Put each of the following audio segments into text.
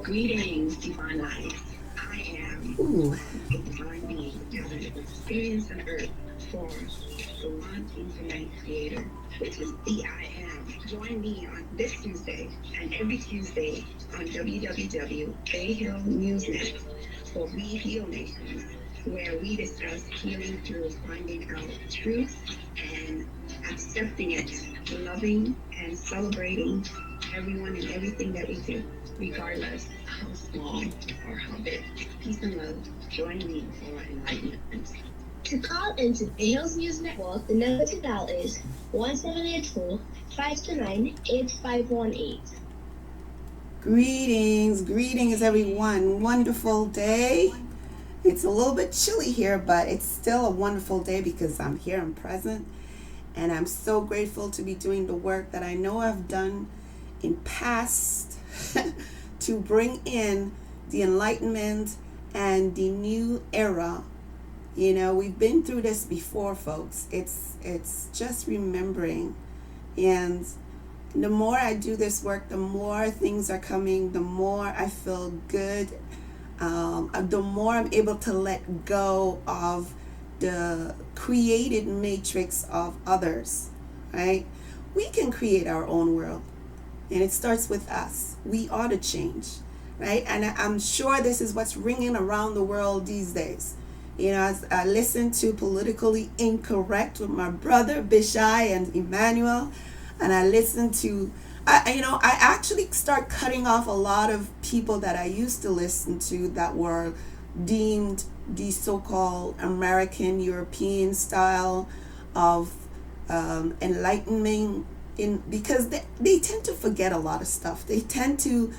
Greetings, divine life. I am Ooh. A divine being gathered with experience on earth for the one infinite creator, which is the I am. Join me on this Tuesday and every Tuesday on www. Bay Hill Newsnet for We Heal Nations, where we discuss healing through finding out truth and accepting it, loving and celebrating everyone and everything that we do, regardless how small or how big. Peace and love. Join me for enlightenment. To call into the Hills News Network, the number to dial is 1784-529-8518. Greetings everyone. Wonderful day. It's a little bit chilly here, but it's still a wonderful day because I'm here and present. And I'm so grateful to be doing the work that I know I've done in past to bring in the enlightenment and the new era. You know, we've been through this before, folks. It's just remembering. And the more I do this work, the more things are coming, the more I feel good, the more I'm able to let go of the created matrix of others, right? We can create our own world, and it starts with us. We ought to change, right? And I'm sure this is what's ringing around the world these days. You know, as I listen to Politically Incorrect with my brother Bishai and Emmanuel, and I listen to, I actually start cutting off a lot of people that I used to listen to that were deemed the so-called American European style of enlightenment, because they tend to forget a lot of stuff. They tend to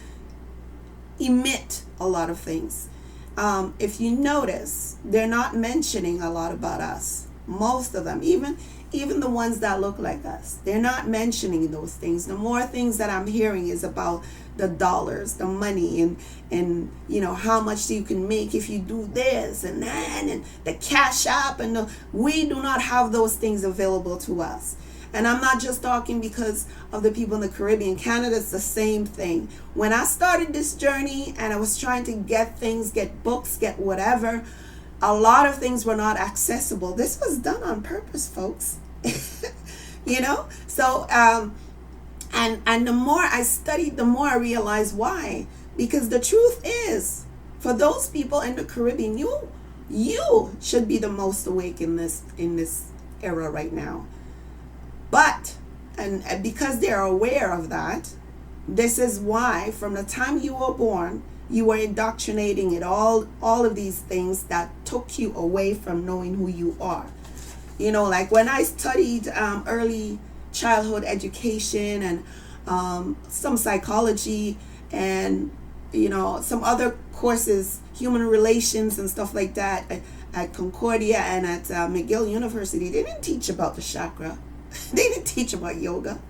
emit a lot of things. If you notice, they're not mentioning a lot about us. Most of them, even the ones that look like us, they're not mentioning those things. The more things that I'm hearing is about the dollars, the money, and you know, how much you can make if you do this and that, and the cash app, and we do not have those things available to us. And I'm not just talking because of the people in the Caribbean. Canada's the same thing. When I started this journey and I was trying to get things, get books, get whatever, a lot of things were not accessible. This was done on purpose, folks. You know? So, and the more I studied, the more I realized why. Because the truth is, for those people in the Caribbean, you should be the most awake in this era right now. But, and because they're aware of that, this is why from the time you were born, you were indoctrinating it all of these things that took you away from knowing who you are. You know, like when I studied early childhood education and some psychology and, you know, some other courses, human relations and stuff like that at Concordia and at McGill University, they didn't teach about the chakra. They didn't teach about yoga.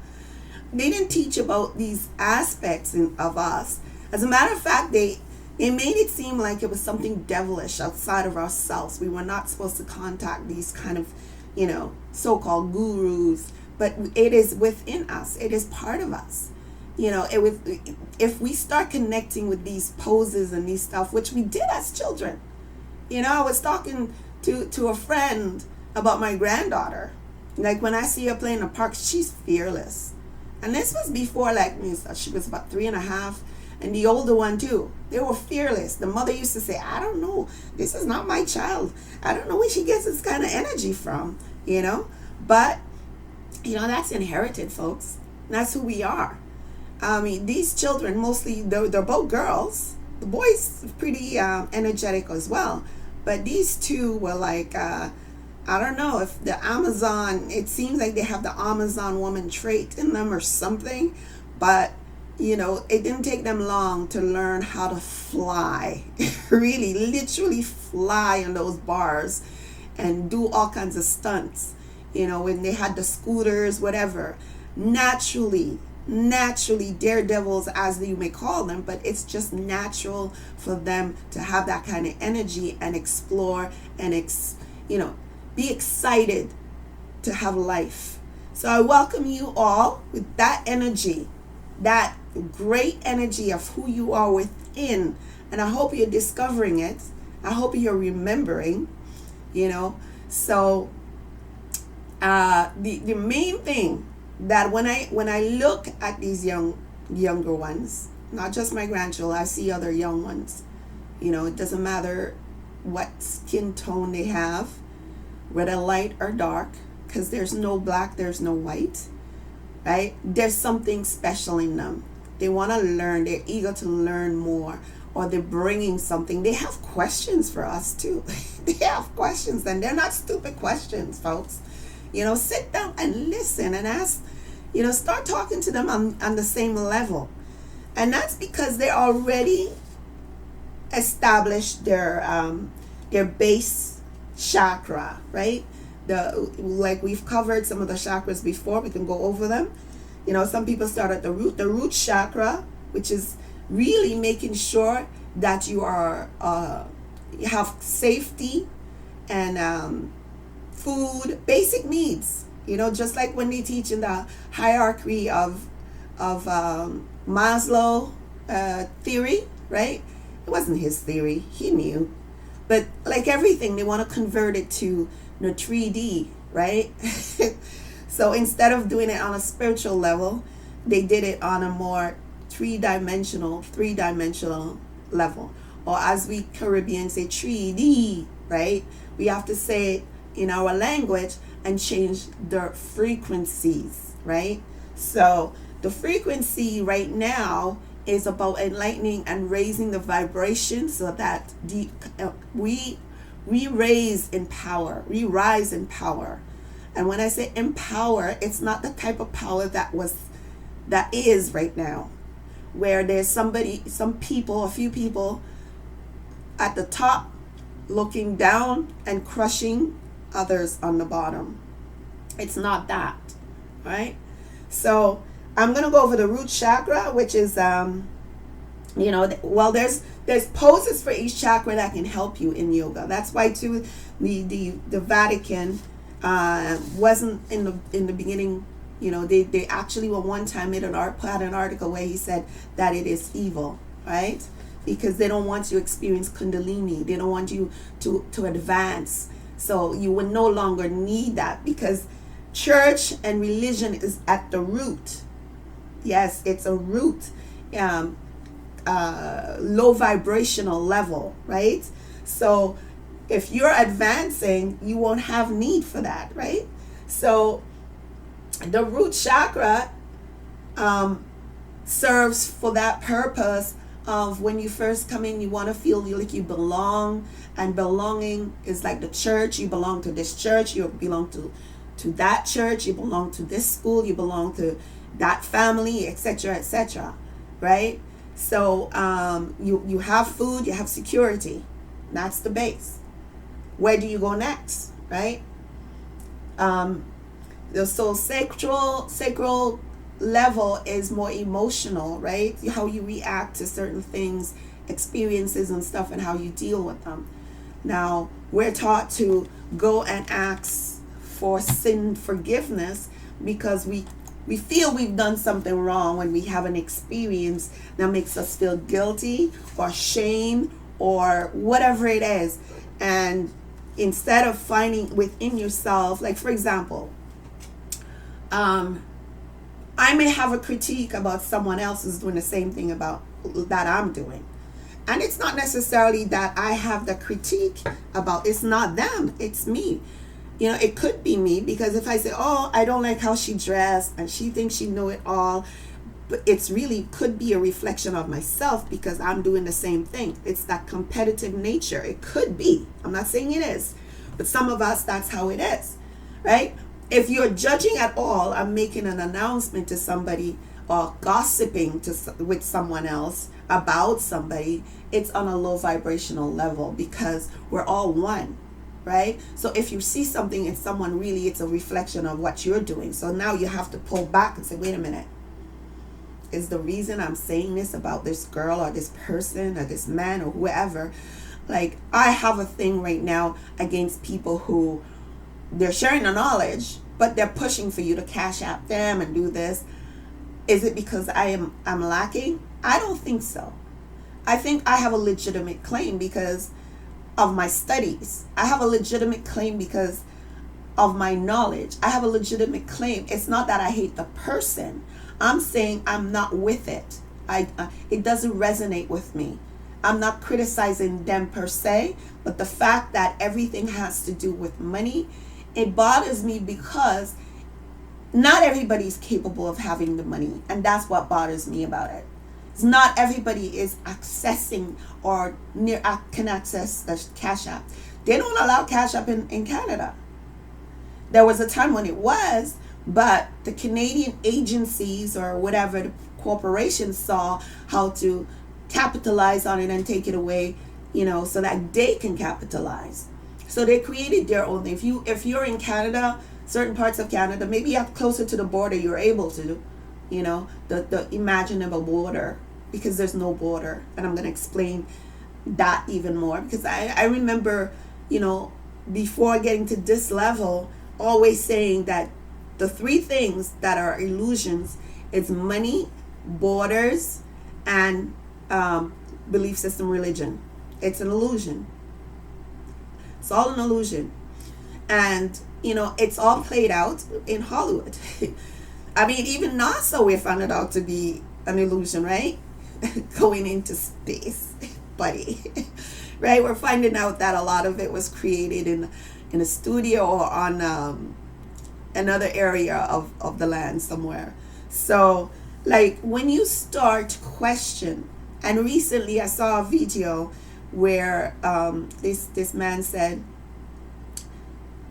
They didn't teach about these aspects of us. As a matter of fact, they made it seem like it was something devilish outside of ourselves. We were not supposed to contact these kind of, you know, so-called gurus, but it is within us. It is part of us. You know, if we start connecting with these poses and these stuff, which we did as children. You know, I was talking to a friend about my granddaughter. Like when I see her play in the park, she's fearless. And this was before, like, she was about 3.5, and the older one too. They were fearless. The mother used to say, I don't know, this is not my child. I don't know where she gets this kind of energy from, you know. But, you know, that's inherited, folks. That's who we are. I mean, these children, mostly, they're both girls. The boys pretty energetic as well. But these two were like, I don't know if the Amazon, it seems like they have the Amazon woman trait in them or something, but, you know, it didn't take them long to learn how to fly, really, literally fly on those bars and do all kinds of stunts, you know, when they had the scooters, whatever. Naturally daredevils, as you may call them, but it's just natural for them to have that kind of energy and explore and, be excited to have life. So I welcome you all with that energy, that great energy of who you are within. And I hope you're discovering it. I hope you're remembering, you know. So the main thing that when I look at these younger ones, not just my grandchildren, I see other young ones. You know, it doesn't matter what skin tone they have, whether light or dark, because there's no black, there's no white, right? There's something special in them. They want to learn. They're eager to learn more, or they're bringing something. They have questions for us too. They have questions, and they're not stupid questions, folks. You know, sit down and listen and ask. You know, start talking to them on the same level, and that's because they're already established their base chakra, right? Like we've covered some of the chakras before. We can go over them. You know, some people start at the root chakra, which is really making sure that you are you have safety and food, basic needs. You know, just like when they teach in the hierarchy of Maslow theory, right? It wasn't his theory, he knew, but like everything, they want to convert it to 3D, right? So instead of doing it on a spiritual level, they did it on a more three-dimensional level. Or as we Caribbeans say, 3D, right? We have to say it in our language and change the frequencies, right? So the frequency right now is about enlightening and raising the vibration so that we rise in power. And when I say empower, it's not the type of power that is right now, where there's a few people at the top looking down and crushing others on the bottom. It's not that, right? So I'm going to go over the root chakra, which is, you know, well, there's poses for each chakra that can help you in yoga. That's why too the Vatican wasn't in the beginning. You know, they actually were one time had an article where he said that it is evil, right? Because they don't want you to experience Kundalini. They don't want you to advance. So you will no longer need that, because church and religion is at the root. Yes, it's a root, low vibrational level, right? So if you're advancing, you won't have need for that, right? So the root chakra serves for that purpose of when you first come in, you want to feel like you belong, and belonging is like the church. You belong to this church, you belong to that church, you belong to this school, you belong to that family, etc., right? So you have food, you have security. That's the base. Where do you go next, right? The soul sacral level is more emotional, right? How you react to certain things, experiences and stuff, and how you deal with them. Now, we're taught to go and ask for sin forgiveness because we feel we've done something wrong when we have an experience that makes us feel guilty or shame or whatever it is. And instead of finding within yourself, like for example, I may have a critique about someone else who's doing the same thing about that I'm doing. And it's not necessarily that I have the critique about, it's not them, it's me. You know, it could be me, because if I say, oh, I don't like how she dressed and she thinks she know it all, but it's really could be a reflection of myself because I'm doing the same thing. It's that competitive nature. It could be. I'm not saying it is, but some of us, that's how it is, right? If you're judging at all, I'm making an announcement to somebody or gossiping with someone else about somebody, it's on a low vibrational level because we're all one, right? So if you see something in someone, really it's a reflection of what you're doing. So now you have to pull back and say, wait a minute, is the reason I'm saying this about this girl or this person or this man or whoever, like I have a thing right now against people who they're sharing the knowledge, but they're pushing for you to cash out them and do this. Is it because I'm lacking? I don't think so. I think I have a legitimate claim because of my studies. I have a legitimate claim because of my knowledge. I have a legitimate claim. It's not that I hate the person. I'm saying I'm not with it. It doesn't resonate with me. I'm not criticizing them per se, but the fact that everything has to do with money, it bothers me because not everybody is capable of having the money, and that's what bothers me about it. It's not everybody is accessing or can access the Cash App. They don't allow Cash App in Canada. There was a time when it was, but the Canadian agencies or whatever the corporations saw how to capitalize on it and take it away, so that they can capitalize. So they created their own thing. If you're in Canada, certain parts of Canada, maybe you're closer to the border, you're able to, the imaginable border, because there's no border. And I'm going to explain that even more, because I remember, before getting to this level, always saying that the three things that are illusions is money, borders, and belief system, religion. It's an illusion. It's all an illusion. And, it's all played out in Hollywood. I mean, even NASA, we found it out to be an illusion, right? Going into space, buddy. Right? We're finding out that a lot of it was created in a studio or on another area of the land somewhere. So, like, when you start to question, and recently I saw a video where this man said,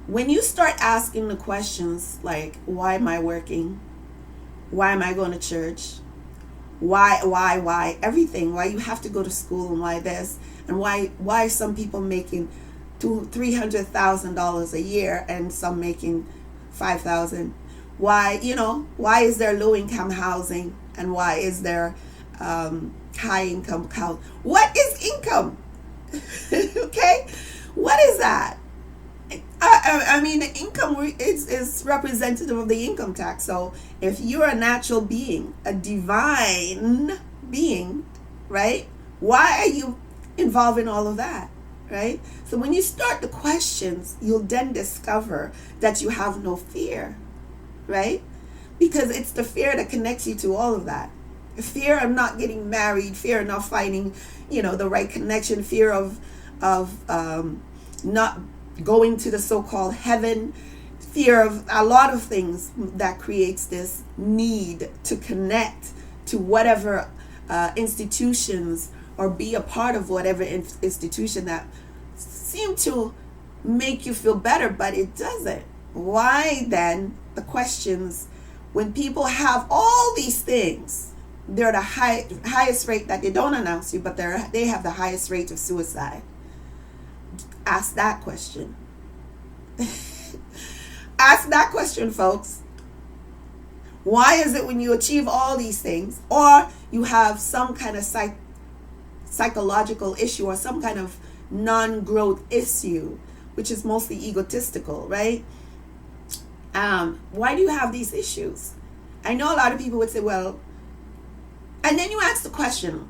when you start asking the questions like, why am I working? Why am I going to church? Why everything? Why you have to go to school, and why this, and why some people making $300,000 a year and some making $5,000? Why is there low income housing, and why is there high income housing? What is income? Okay, what is that? I mean, the income is representative of the income tax. So if you're a natural being, a divine being, right? Why are you involved in all of that, right? So when you start the questions, you'll then discover that you have no fear, right? Because it's the fear that connects you to all of that. Fear of not getting married, fear of not finding, the right connection, fear of not going to the so-called heaven, fear of a lot of things that creates this need to connect to whatever institutions or be a part of whatever institution that seem to make you feel better, but it doesn't. Why then the questions, when people have all these things, they're the highest rate that they don't announce you, but they have the highest rate of suicide. Ask that question. Ask that question, folks. Why is it when you achieve all these things, or you have some kind of psychological issue or some kind of non-growth issue, which is mostly egotistical, right? Why do you have these issues? I know a lot of people would say, well, and then you ask the question,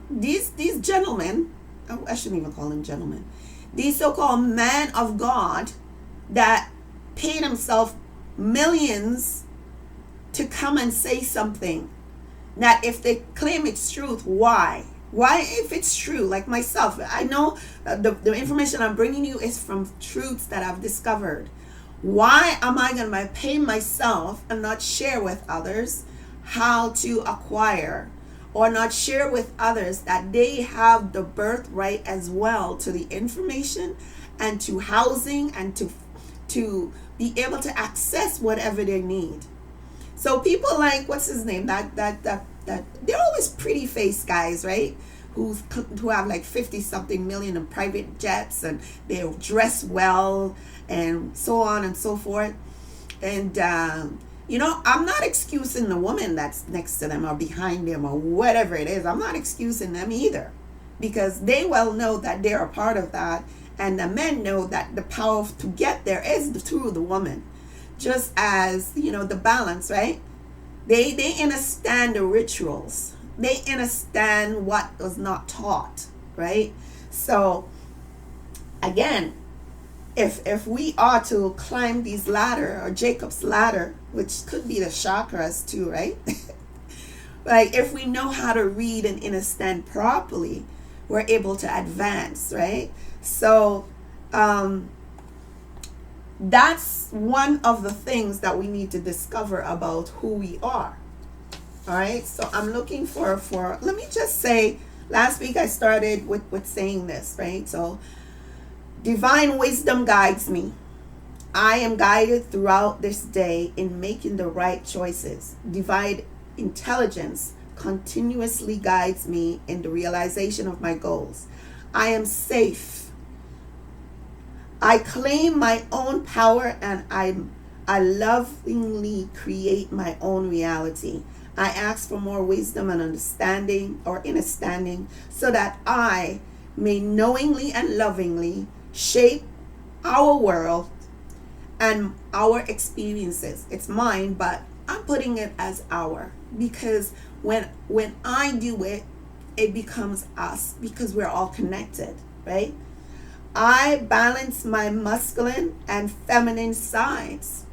these gentlemen, I shouldn't even call them gentlemen, these so-called men of God that paid himself millions to come and say something, that if they claim it's truth, why? Why, if it's true, like myself, I know the information I'm bringing you is from truths that I've discovered. Why am I going to pay myself and not share with others how to acquire, or not share with others that they have the birthright as well to the information and to housing and to be able to access whatever they need? So people like, what's his name? That they're always pretty face guys, right? Who have like 50 something million in private jets, and they dress well and so on and so forth. And I'm not excusing the woman that's next to them or behind them or whatever it is. I'm not excusing them either, because they well know that they're a part of that, and the men know that the power to get there is through the woman. Just as, the balance, right? They understand the rituals. They understand what was not taught, right? So again, if we are to climb these ladder, or Jacob's ladder, which could be the chakras too, right? Like if we know how to read and understand properly, we're able to advance, right? So that's one of the things that we need to discover about who we are. All right, so I'm looking for let me just say, last week I started with saying this, right? So divine wisdom guides me. I am guided throughout this day in making the right choices. Divine intelligence continuously guides me in the realization of my goals. I am safe. I claim my own power, and I lovingly create my own reality. I ask for more wisdom and understanding, or understanding, so that I may knowingly and lovingly shape our world and our experiences. It's mine, but I'm putting it as our, because when I do it, it becomes us, because we're all connected, right? I balance my masculine and feminine sides.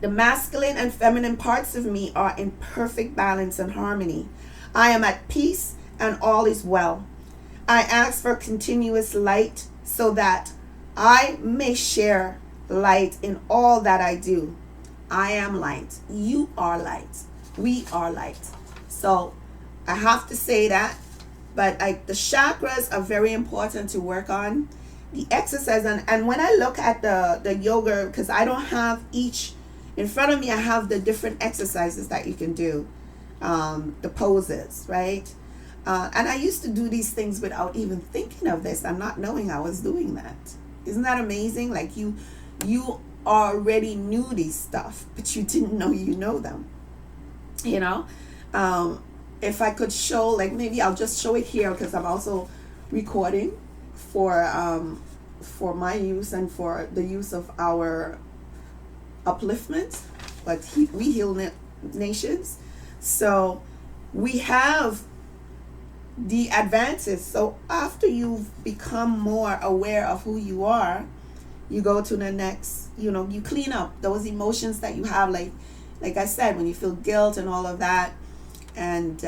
The masculine and feminine parts of me are in perfect balance and harmony. I am at peace and all is well. I ask for continuous light so that I may share light in all that I do. I am light. You are light. We are light. So I have to say that. But the chakras are very important to work on. The exercise, and when I look at the yoga, because I don't have each in front of me, I have the different exercises that you can do, the poses, right? And I used to do these things without even thinking of this and not knowing I was doing that. Isn't that amazing? Like you already knew these stuff, but you didn't know you know them. You know? If I could show, like maybe I'll just show it here, because I'm also recording for my use and for the use of our upliftment, but we heal nations. So we have the advances. So after you've become more aware of who you are, you go to the next, you clean up those emotions that you have, like I said, when you feel guilt and all of that. And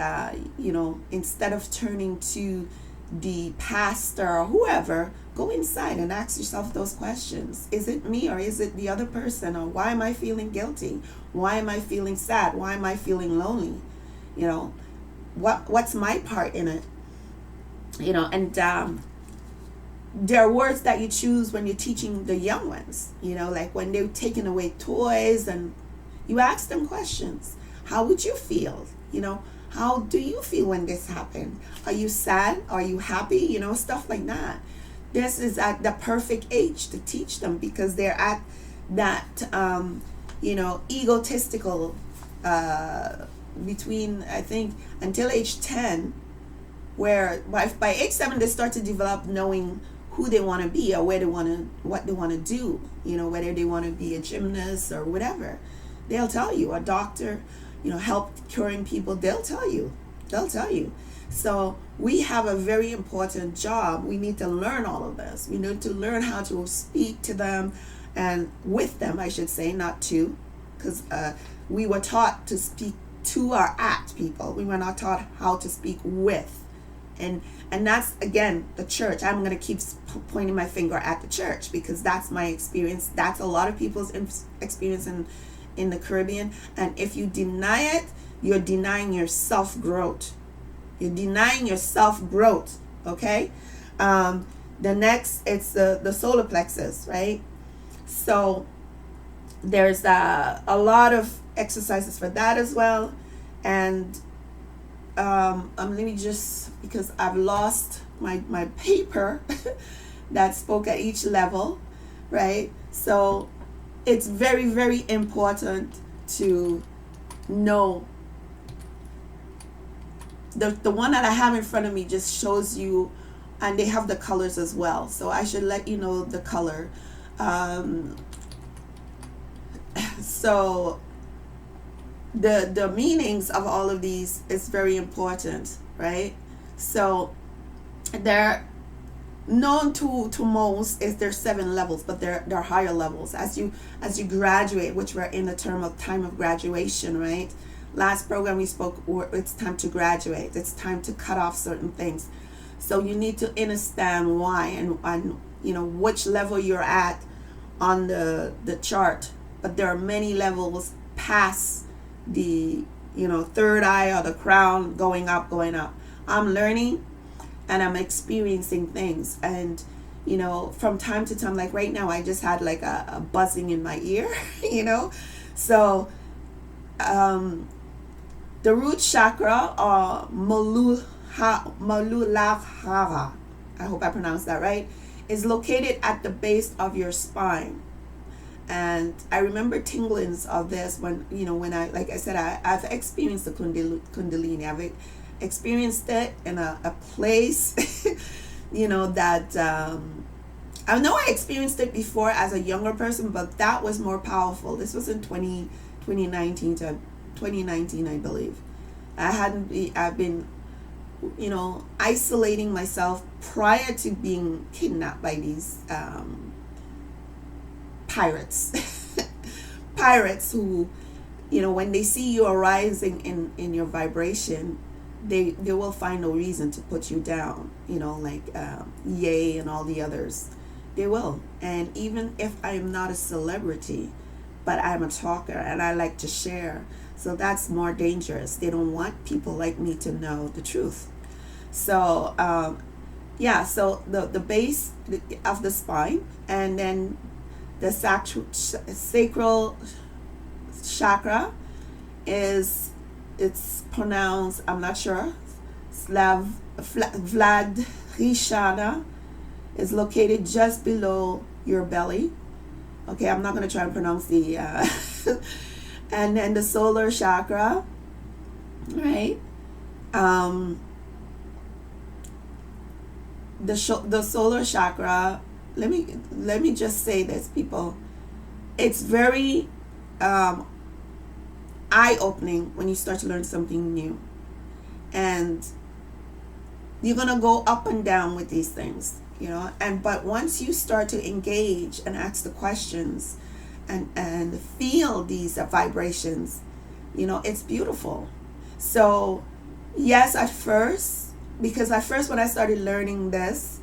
instead of turning to the pastor or whoever, go inside and ask yourself those questions. Is it me, or is it the other person? Or why am I feeling guilty? Why am I feeling sad? Why am I feeling lonely? What's my part in it? And there are words that you choose when you're teaching the young ones, like when they're taking away toys, and you ask them questions. How would you feel? How do you feel when this happened? Are you sad? Are you happy? Stuff like that. This is at the perfect age to teach them, because they're at that, egotistical, between, I think, until age 10, where by age 7, they start to develop knowing who they want to be, or what they want to do, whether they want to be a gymnast or whatever. They'll tell you, a doctor, help curing people, they'll tell you. So we have a very important job. We need to learn all of this. We need to learn how to speak to them, and with them, I should say, not to, because we were taught to speak to or at people. We were not taught how to speak with. And that's, again, the church. I'm going to keep pointing my finger at the church, because that's my experience. That's a lot of people's experience in the Caribbean. And if you deny it, you're denying your self-growth. Okay? The next, it's the solar plexus, right? So there's a lot of exercises for that as well. And let me just, because I've lost my paper that spoke at each level, right? So it's very, very important to know. The one that I have in front of me just shows you, and they have the colors as well. So I should let you know the color. So the meanings of all of these is very important, right? So they're known to most is there's 7 levels, but there are higher levels as you graduate, which we're in the term of time of graduation, right? Last program we spoke, it's time to graduate, it's time to cut off certain things. So you need to understand why and which level you're at on the chart. But there are many levels past the third eye or the crown, going up, going up. I'm learning and I'm experiencing things, and from time to time, like right now I just had like a buzzing in my ear. So the root chakra, or Muladhara, I hope I pronounced that right, is located at the base of your spine. And I remember tinglings of this when I, like I said, I've experienced the Kundalini. I've experienced it in a place, that I know I experienced it before as a younger person, but that was more powerful. This was in 2019 to 2019, I believe. I've been, isolating myself prior to being kidnapped by these pirates. Pirates who, when they see you arising in your vibration, they will find no reason to put you down, like Ye and all the others. They will. And even if I am not a celebrity, but I'm a talker and I like to share, so that's more dangerous. They don't want people like me to know the truth. So so the base of the spine, and then the sacral chakra it's pronounced, I'm not sure, Vladrishana, is located just below your belly. Okay, I'm not going to try and pronounce the and then the solar chakra, right? The solar chakra, let me just say this, people. It's very eye-opening when you start to learn something new, and you're gonna go up and down with these things, but once you start to engage and ask the questions and feel these vibrations, it's beautiful. So yes, at first when I started learning this,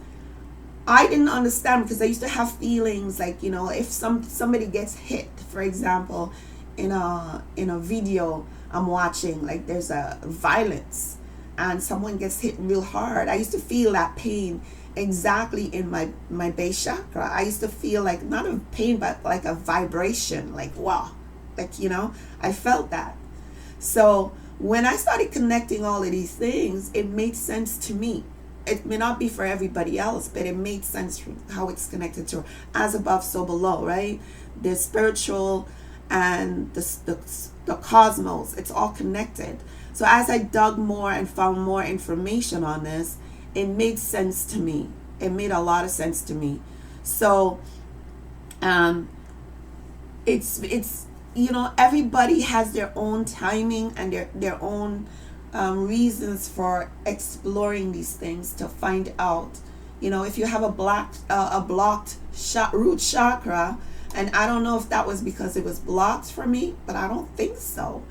I didn't understand, because I used to have feelings like, if somebody gets hit, for example, in a video I'm watching, like there's a violence and someone gets hit real hard, I used to feel that pain exactly in my base chakra. I used to feel like not a pain, but like a vibration, like wow, like I felt that. So when I started connecting all of these things, it made sense to me. It may not be for everybody else, but it made sense how it's connected to as above, so below, right? The spiritual and the cosmos, it's all connected. So as I dug more and found more information on this, it made sense to me. It made a lot of sense to me. So it's everybody has their own timing and their own reasons for exploring these things to find out. If you have a blocked root chakra, and I don't know if that was because it was blocked for me, but I don't think so.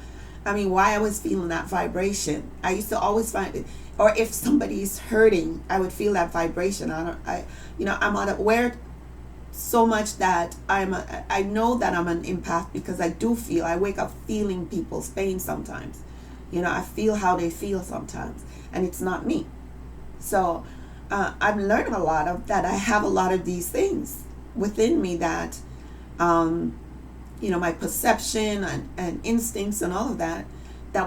I mean, why I was feeling that vibration, I used to always find it, or if somebody's hurting, I would feel that vibration. I'm unaware so much that I know that I'm an empath, because I wake up feeling people's pain sometimes. I feel how they feel sometimes, and it's not me. So I'm learning a lot of that. I have a lot of these things within me that, my perception and instincts and all of that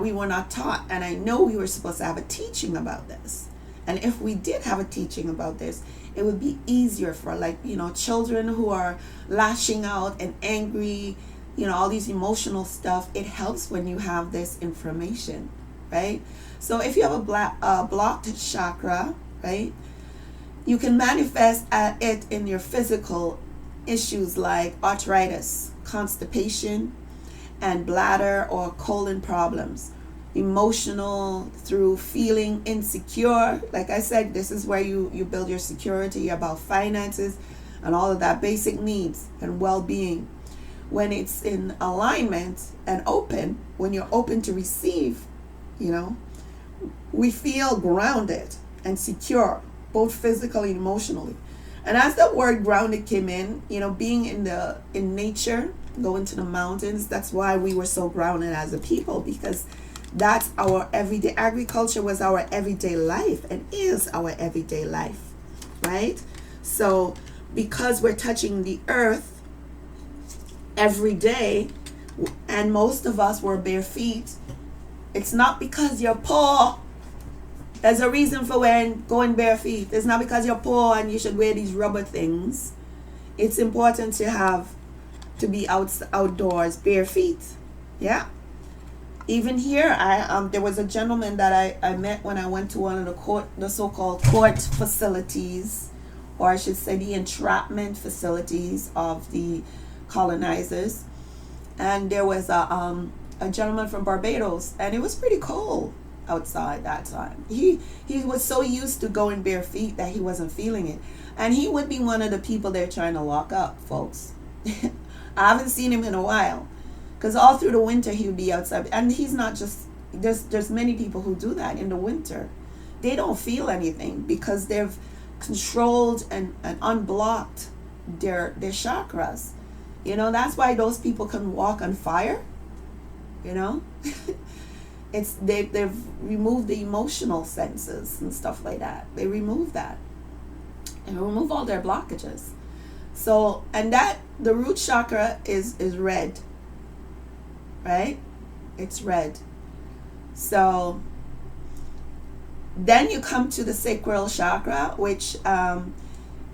we were not taught. And I know we were supposed to have a teaching about this. And if we did have a teaching about this, it would be easier for children who are lashing out and angry, all these emotional stuff. It helps when you have this information, right? So if you have a blocked chakra, right, you can manifest it in your physical issues like arthritis, constipation, and bladder or colon problems. Emotional through feeling insecure. Like I said, this is where you build your security about finances and all of that basic needs and well-being. When it's in alignment and open, when you're open to receive, we feel grounded and secure, both physically and emotionally. And as the word grounded came in, being in nature, going to the mountains, that's why we were so grounded as a people, because that's our everyday. Agriculture was our everyday life and is our everyday life, right? So because we're touching the earth every day, and most of us were bare feet, it's not because you're poor. There's a reason for going bare feet. It's not because you're poor and you should wear these rubber things. It's important to be outdoors bare feet. Yeah. Even here, there was a gentleman that I met when I went to one of the so-called court facilities, or I should say the entrapment facilities of the colonizers. And there was a gentleman from Barbados, and it was pretty cold outside that time. He was so used to going bare feet that he wasn't feeling it. And he would be one of the people they're trying to lock up, folks. I haven't seen him in a while, because all through the winter he would be outside. And he's not just, there's many people who do that in the winter. They don't feel anything because they've controlled and unblocked their chakras. That's why those people can walk on fire. It's they've removed the emotional senses and stuff like that. They remove that and remove all their blockages. So, and that the root chakra is red, right? It's red. So then you come to the sacral chakra, which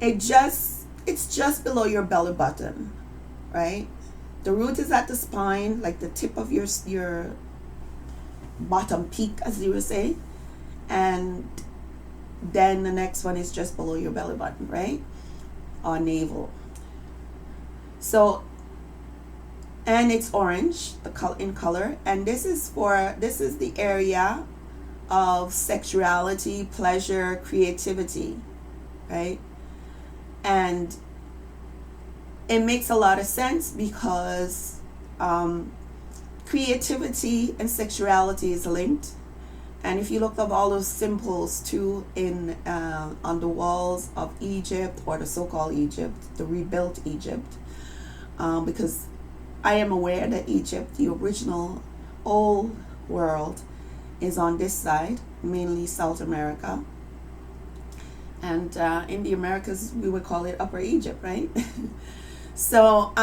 it's just below your belly button, right? The root is at the spine, like the tip of your bottom peak, as you would say, and then the next one is just below your belly button, right? Or navel. So, and it's orange in color, and this is the area of sexuality, pleasure, creativity, right? And it makes a lot of sense because creativity and sexuality is linked. And if you look up all those symbols too on the walls of Egypt, or the so-called Egypt, the rebuilt Egypt, because I am aware that Egypt, the original old world, is on this side, mainly South America. And in the Americas, we would call it Upper Egypt, right? So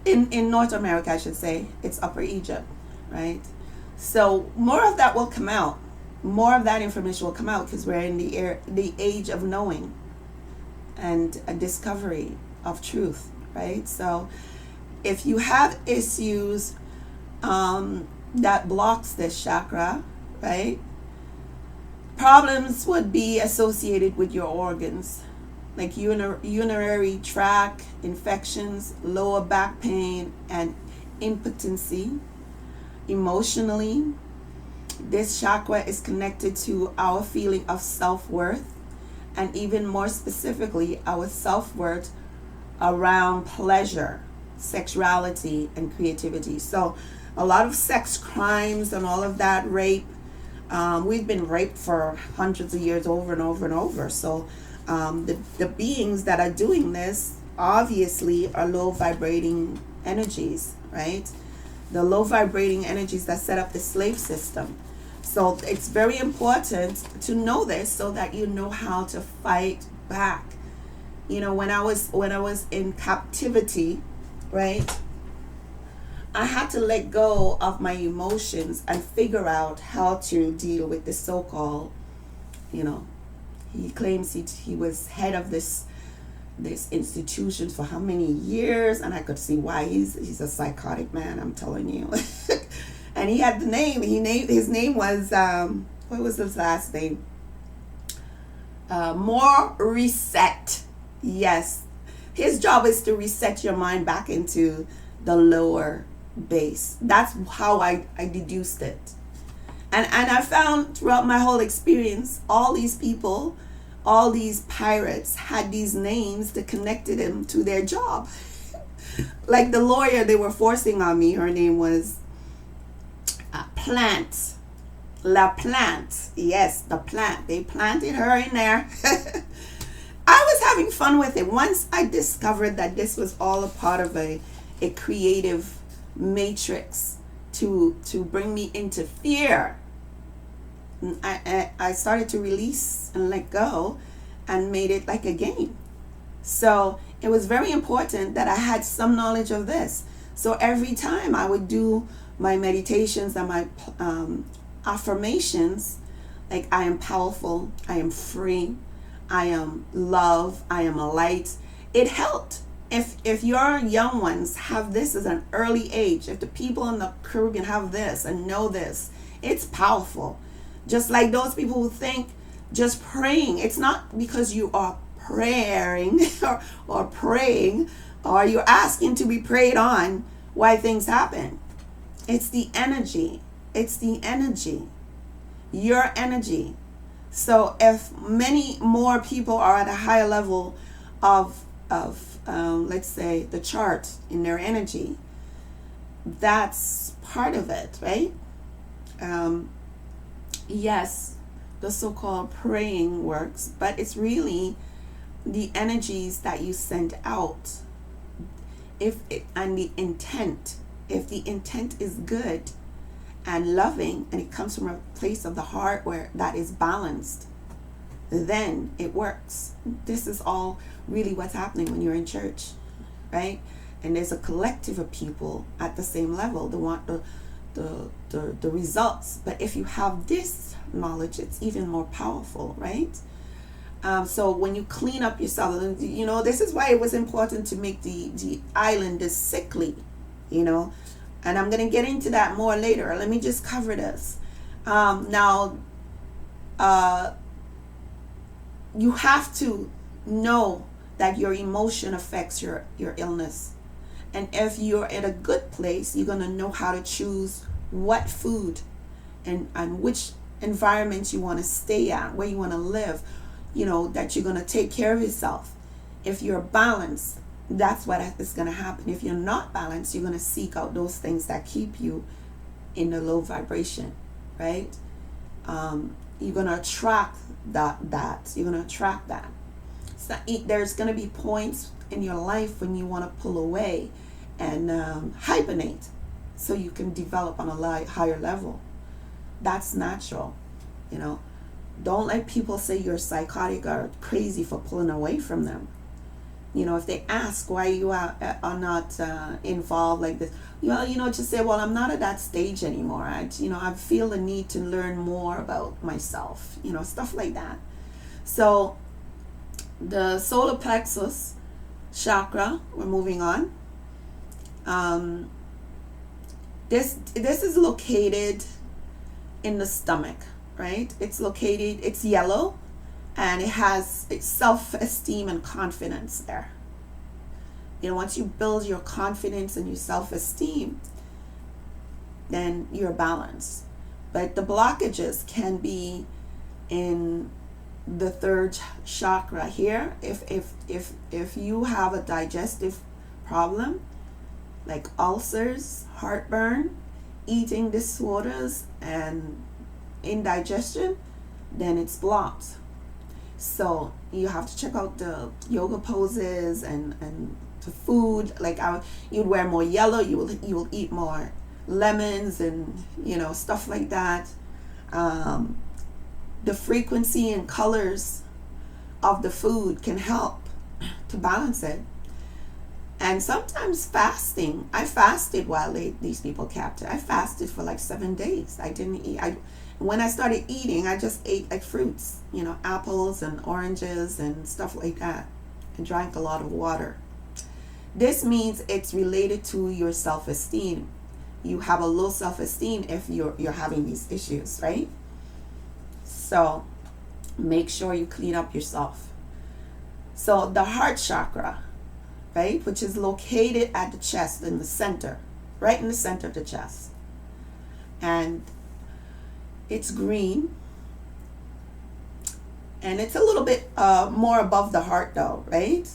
in North America, I should say, it's Upper Egypt, right? So more of that will come out. More of that information will come out because we're in the age of knowing and a discovery of truth, right? So if you have issues that blocks this chakra, right? Problems would be associated with your organs, like urinary tract infections, lower back pain, and impotency. Emotionally, this chakra is connected to our feeling of self-worth, and even more specifically, our self-worth around pleasure, sexuality, and creativity. So a lot of sex crimes and all of that, rape, we've been raped for hundreds of years over and over and over. So the beings that are doing this obviously are low vibrating energies, right? The low vibrating energies that set up the slave system. So it's very important to know this so that you know how to fight back. When I was in captivity, right, I had to let go of my emotions and figure out how to deal with the so-called, he claims he was head of this institution for how many years, and I could see why he's a psychotic man, I'm telling you. And he had the name. His name was what was his last name? More Reset. Yes, his job is to reset your mind back into the lower base. That's how I deduced it. And I found throughout my whole experience, all these people, all these pirates had these names that connected them to their job. Like the lawyer they were forcing on me, her name was Plant. La Plante. Yes, the plant. They planted her in there. I was having fun with it. Once I discovered that this was all a part of a creative matrix to bring me into fear, I started to release and let go and made it like a game. So it was very important that I had some knowledge of this. So every time I would do my meditations and my affirmations, like I am powerful, I am free, I am love, I am a light. It helped. If your young ones have this as an early age, if the people in the Caribbean have this and know this, it's powerful. Just like those people who think just praying, it's not because you are praying or praying or you're asking to be prayed on why things happen. It's the energy. It's the energy. Your energy. So if many more people are at a higher level of let's say the chart in their energy, that's part of it, right? Yes, the so-called praying works, but it's really the energies that you send out. And the intent, if the intent is good and loving and it comes from a place of the heart where that is balanced, then it works. This is all really what's happening when you're in church, right? And there's a collective of people at the same level. They want the results. But if you have this knowledge, it's even more powerful, right? So when you clean up yourself, this is why it was important to make the island as sickly, and I'm going to get into that more later. Let me just cover this. Now, you have to know that your emotion affects your illness. And if you're at a good place, you're going to know how to choose what food and which environment you want to stay at, where you want to live, that you're going to take care of yourself. If you're balanced, that's what is going to happen. If you're not balanced, you're going to seek out those things that keep you in the low vibration, right? You're going to attract that. You're going to attract that. So there's going to be points in your life when you want to pull away and hibernate so you can develop on a higher level. That's natural, Don't let people say you're psychotic or crazy for pulling away from them. If they ask why you are not involved like this, just say, well, I'm not at that stage anymore. I feel the need to learn more about myself, stuff like that. So the solar plexus chakra, we're moving on. This is located in the stomach, right? It's yellow, and it's self-esteem and confidence there. Once you build your confidence and your self-esteem, then you're balanced. But the blockages can be in the third chakra here. If you have a digestive problem, like ulcers, heartburn, eating disorders, and indigestion, then it's blocked. So you have to check out the yoga poses and the food. Like you'd wear more yellow. You will eat more lemons and stuff like that. The frequency and colors of the food can help to balance it. And sometimes fasting. I fasted while these people captured. I fasted for like 7 days. I didn't eat. When I started eating, I just ate like fruits, apples and oranges and stuff like that, and drank a lot of water. This means it's related to your self-esteem. You have a low self-esteem if you're having these issues, right? So make sure you clean up yourself. So the heart chakra, right? Which is located at the chest in the center, right in the center of the chest. And it's green. And it's a little bit more above the heart though, right?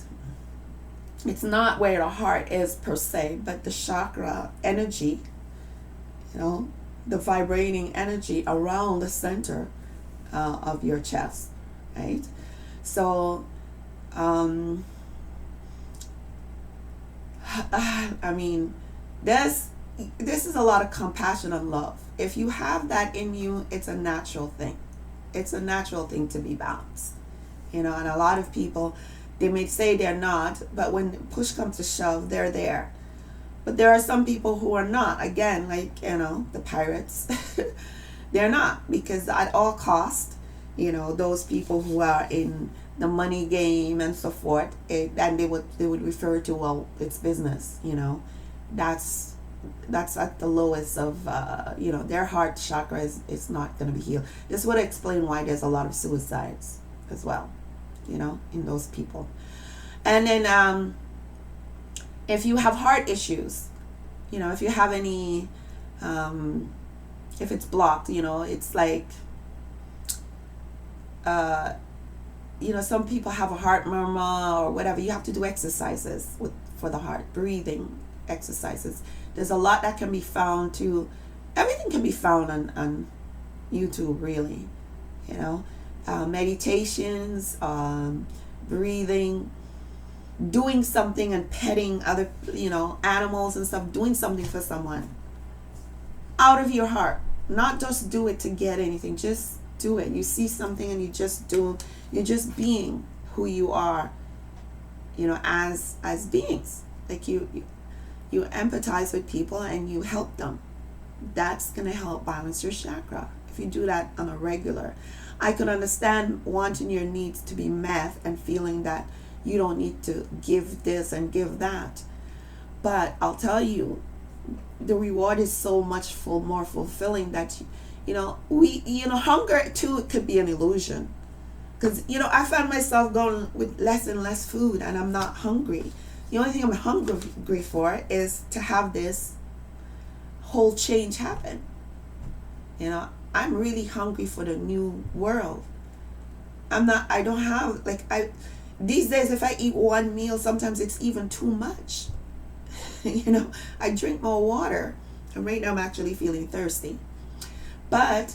It's not where the heart is per se, but the chakra energy, the vibrating energy around the center of your chest, right? So, I mean, this is a lot of compassion and love. If you have that in you, it's a natural thing. It's a natural thing to be balanced, and a lot of people, they may say they're not, but when push comes to shove, they're there. But there are some people who are not. Again, like, the pirates, they're not, because at all cost, those people who are in the money game and so forth, and they would refer to, well, it's business, that's at the lowest of, their heart chakra is not going to be healed. This would explain why there's a lot of suicides as well, in those people. And then if you have heart issues, if you have any, if it's blocked, it's like, some people have a heart murmur or whatever. You have to do exercises for the heart, breathing exercises. There's a lot that can be found too. Everything can be found on YouTube, really. Meditations, breathing, doing something and petting other, animals and stuff, doing something for someone out of your heart. Not just do it to get anything, just do it. You see something and you just do. You're just being who you are, as beings. Like you empathize with people and you help them. That's going to help balance your chakra if you do that on a regular. I can understand wanting your needs to be met and feeling that you don't need to give this and give that. But I'll tell you, the reward is so much more fulfilling that, hunger too could be an illusion. Because, I found myself going with less and less food and I'm not hungry. The only thing I'm hungry for is to have this whole change happen. I'm really hungry for the new world. These days, if I eat one meal, sometimes it's even too much. I drink more water. And right now I'm actually feeling thirsty. But,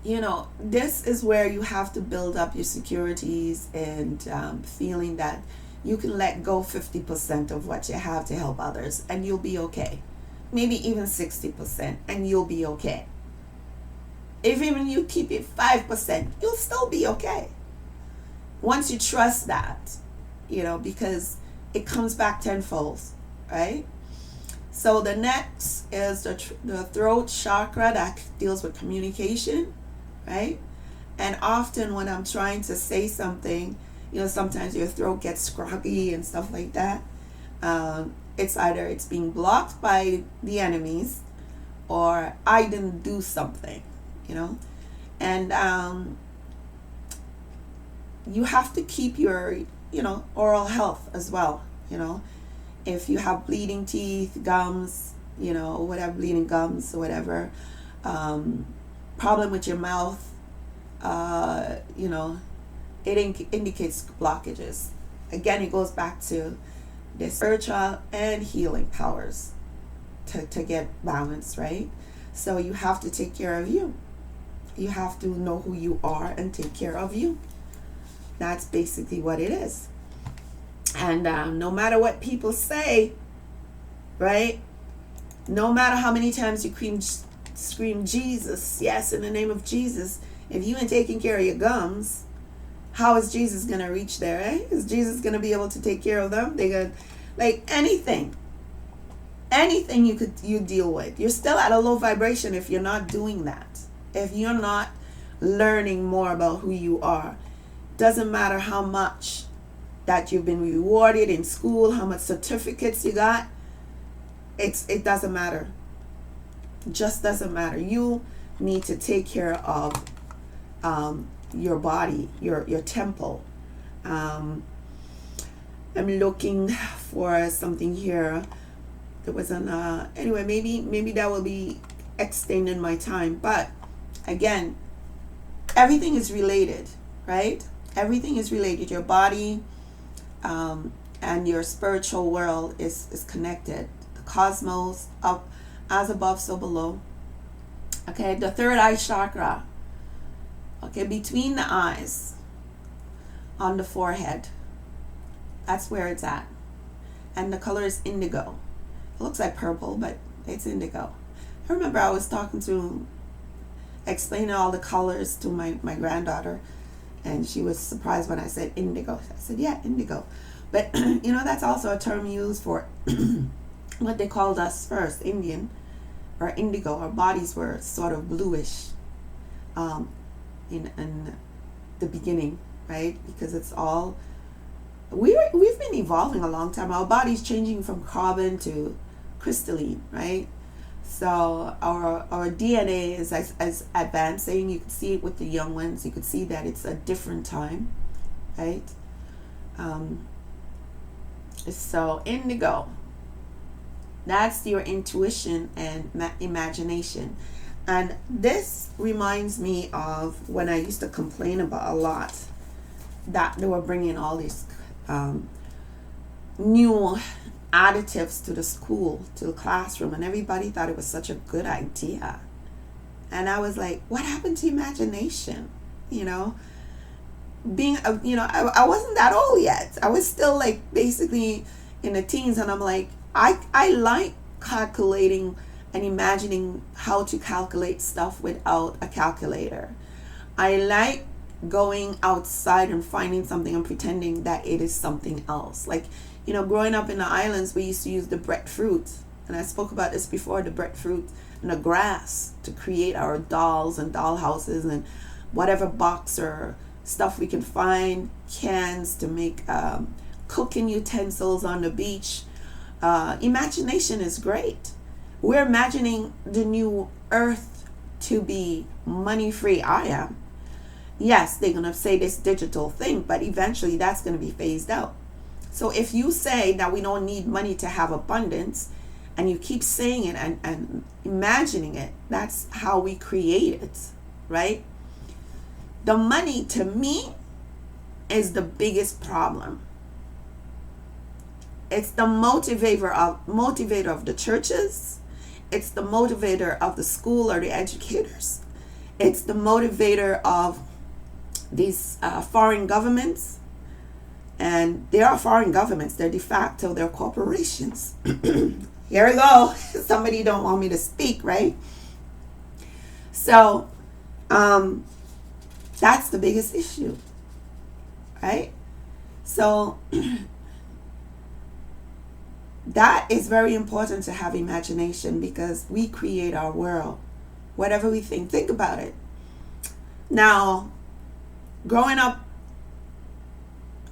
this is where you have to build up your securities and feeling that you can let go 50% of what you have to help others and you'll be okay. Maybe even 60% and you'll be okay. If even you keep it 5%, you'll still be okay. Once you trust that, because it comes back tenfold, right? So the next is the throat chakra that deals with communication, right? And often when I'm trying to say something, sometimes your throat gets scroggy and stuff like that. It's either it's being blocked by the enemies or I didn't do something, and you have to keep your, oral health as well, if you have bleeding teeth, gums, whatever, bleeding gums or whatever, problem with your mouth, it indicates blockages. Again, it goes back to the spiritual and healing powers to get balance, right? So you have to take care of you. You have to know who you are and take care of you. That's basically what it is. And no matter what people say, right? No matter how many times you scream Jesus, yes, in the name of Jesus, if you ain't taking care of your gums, how is Jesus going to reach there, eh? Is Jesus going to be able to take care of them? They're going to, like, anything you deal with. You're still at a low vibration if you're not doing that. If you're not learning more about who you are. Doesn't matter how much that you've been rewarded in school, how much certificates you got. It doesn't matter. It just doesn't matter. You need to take care of your body, your temple. I'm looking for something here. There was an anyway, maybe that will be extending my time. But again, everything is related, right? Everything is related. Your body and your spiritual world is connected. The cosmos, up as above, so below. Okay, the third eye chakra. Okay, between the eyes, on the forehead. That's where it's at. And the color is indigo. It looks like purple, but it's indigo. I remember I was explaining all the colors to my granddaughter, and she was surprised when I said indigo. I said, yeah, indigo. But, that's also a term used for what they called us first, Indian, or indigo. Our bodies were sort of bluish in the beginning, right? Because it's all, we've been evolving a long time. Our body's changing from carbon to crystalline, right? So our DNA is as advancing. You can see it with the young ones. You could see that it's a different time, right? So indigo, that's your intuition and imagination. And this reminds me of when I used to complain about a lot that they were bringing all these new additives to the school, to the classroom, and everybody thought it was such a good idea. And I was like, what happened to imagination? Being, I wasn't that old yet. I was still like basically in the teens, and I'm like, I like calculating and imagining how to calculate stuff without a calculator. I like going outside and finding something and pretending that it is something else. Like, growing up in the islands, we used to use the breadfruit. And I spoke about this before, the breadfruit and the grass to create our dolls and doll houses and whatever box or stuff we can find, cans to make cooking utensils on the beach. Imagination is great. We're imagining the new earth to be money free. I am. Yes, they're going to say this digital thing, but eventually that's going to be phased out. So if you say that we don't need money to have abundance, and you keep saying it and imagining it, that's how we create it, right? The money, to me, is the biggest problem. It's the motivator of the churches. It's the motivator of the school or the educators. It's the motivator of these foreign governments. And they are foreign governments. They're de facto, they're corporations. Here we go. Somebody don't want me to speak, right? So, that's the biggest issue, right? So, that is very important to have imagination, because we create our world. Whatever we think about it. Now, growing up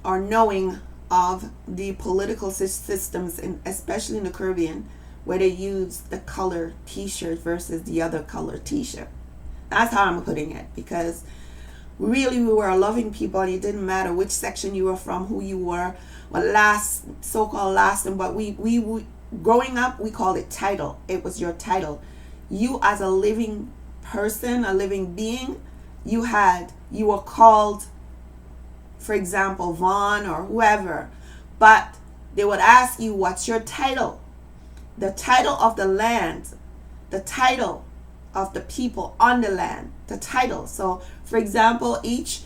or knowing of the political systems, especially in the Caribbean, where they use the color t-shirt versus the other color t-shirt. That's how I'm putting it, because really we were loving people, and it didn't matter which section you were from, who you were, what so-called last, and but we growing up, we called it title. It was your title. You as a living person, a living being, you were called, for example, Vaughn or whoever, but they would ask you, what's your title? The title of the land, the title of the people on the land, the title. So, for example, each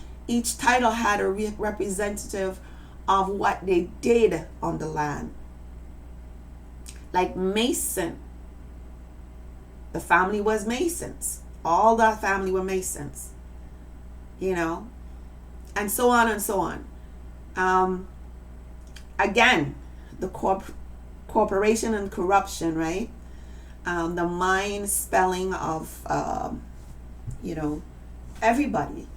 title had a representative of what they did on the land. Like Mason, the family was Masons. All that family were Masons, and so on and so on. Again, the corporation and corruption, right? The mind spelling of, everybody,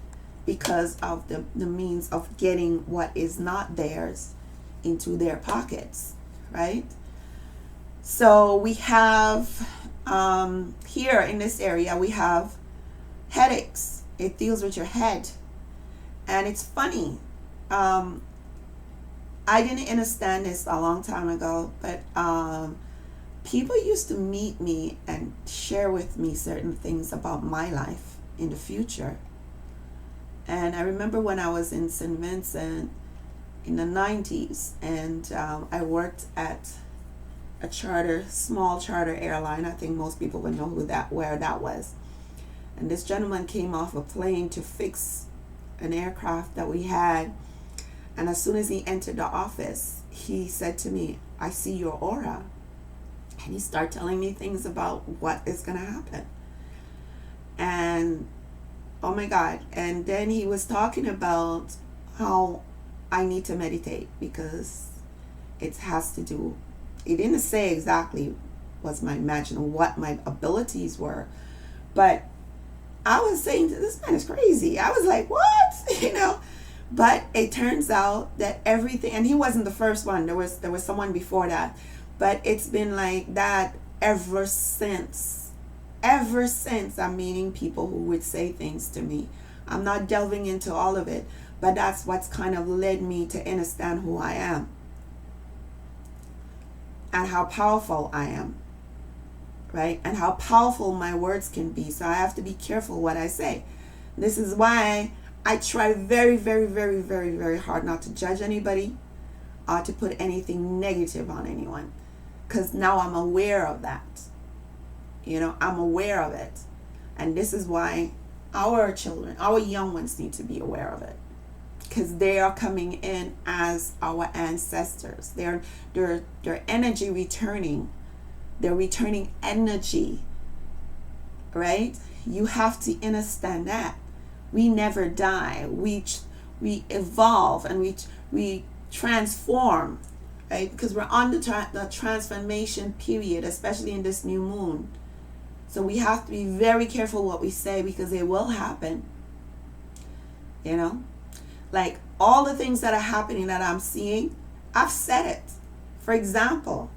because of the means of getting what is not theirs into their pockets, right? So we have, here in this area, we have headaches. It deals with your head. And it's funny. I didn't understand this a long time ago, but people used to meet me and share with me certain things about my life in the future. And I remember when I was in St. Vincent in the 90s, and I worked at a small charter airline. I think most people would know where that was. And this gentleman came off a plane to fix an aircraft that we had. And as soon as he entered the office, he said to me, "I see your aura." And he started telling me things about what is going to happen. And oh my God. And then he was talking about how I need to meditate because it has to do, he didn't say exactly what my abilities were, but I was saying, this man is crazy. I was like, what? But it turns out that everything, and he wasn't the first one. There was someone before that, but it's been like that ever since. Ever since I'm meeting people who would say things to me. I'm not delving into all of it, but that's what's kind of led me to understand who I am and how powerful I am, right? And how powerful my words can be. So I have to be careful what I say. This is why I try very, very, very, very, very hard not to judge anybody or to put anything negative on anyone, because now I'm aware of that. I'm aware of it. And this is why our children, our young ones need to be aware of it, because they are coming in as our ancestors. Their energy returning. They're returning energy, right? You have to understand that. We never die. We evolve and we transform, right? Because we're on the transformation period, especially in this new moon. So we have to be very careful what we say, because it will happen. Like all the things that are happening that I'm seeing, I've said it. For example,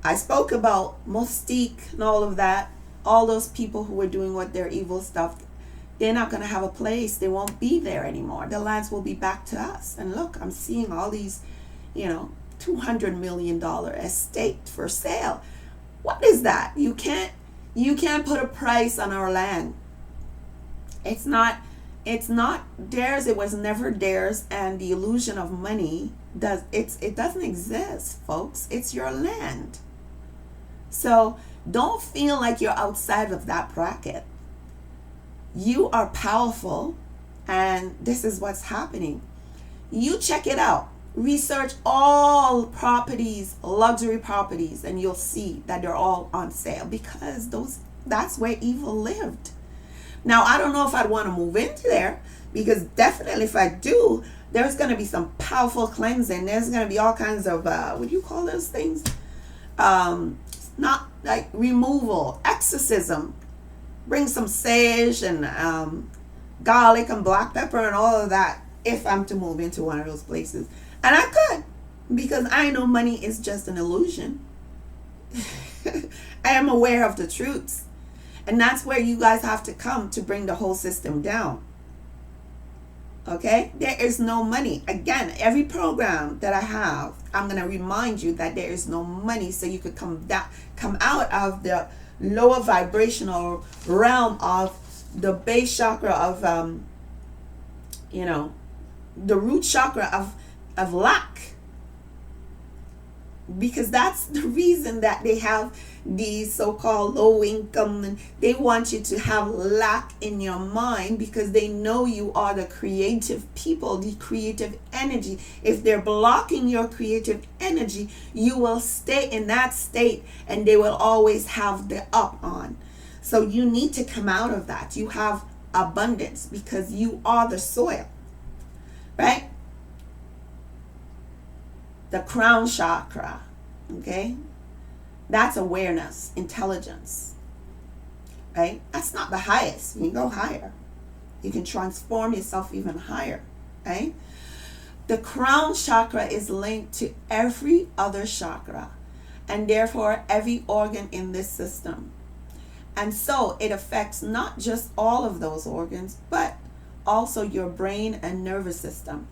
I spoke about Mystique and all of that. All those people who were doing their evil stuff, they're not going to have a place. They won't be there anymore. The lands will be back to us. And look, I'm seeing all these, $200 million estate for sale. What is that? You can't put a price on our land. It's not theirs. It was never theirs. And the illusion of money it doesn't exist, folks. It's your land. So don't feel like you're outside of that bracket. You are powerful, and this is what's happening. You check it out. Research all properties, luxury properties, and you'll see that they're all on sale, because that's where evil lived. Now, I don't know if I'd want to move into there, because definitely if I do, there's going to be some powerful cleansing. There's going to be all kinds of, what do you call those things? Not like removal, exorcism. Bring some sage and garlic and black pepper and all of that if I'm to move into one of those places. And I could, because I know money is just an illusion. I am aware of the truths. And that's where you guys have to come to bring the whole system down. Okay? There is no money. Again, every program that I have, I'm going to remind you that there is no money, so you could come out of the lower vibrational realm of the base chakra of the root chakra of lack, because that's the reason that they have these so-called low income, and they want you to have lack in your mind, because they know you are the creative people, the creative energy. If they're blocking your creative energy, you will stay in that state, and they will always have the up on. So you need to come out of that. You have abundance because you are the soil, right? The crown chakra, okay? That's awareness, intelligence, right? That's not the highest. You can go higher. You can transform yourself even higher, right? The crown chakra is linked to every other chakra, and therefore every organ in this system. And so it affects not just all of those organs, but also your brain and nervous system.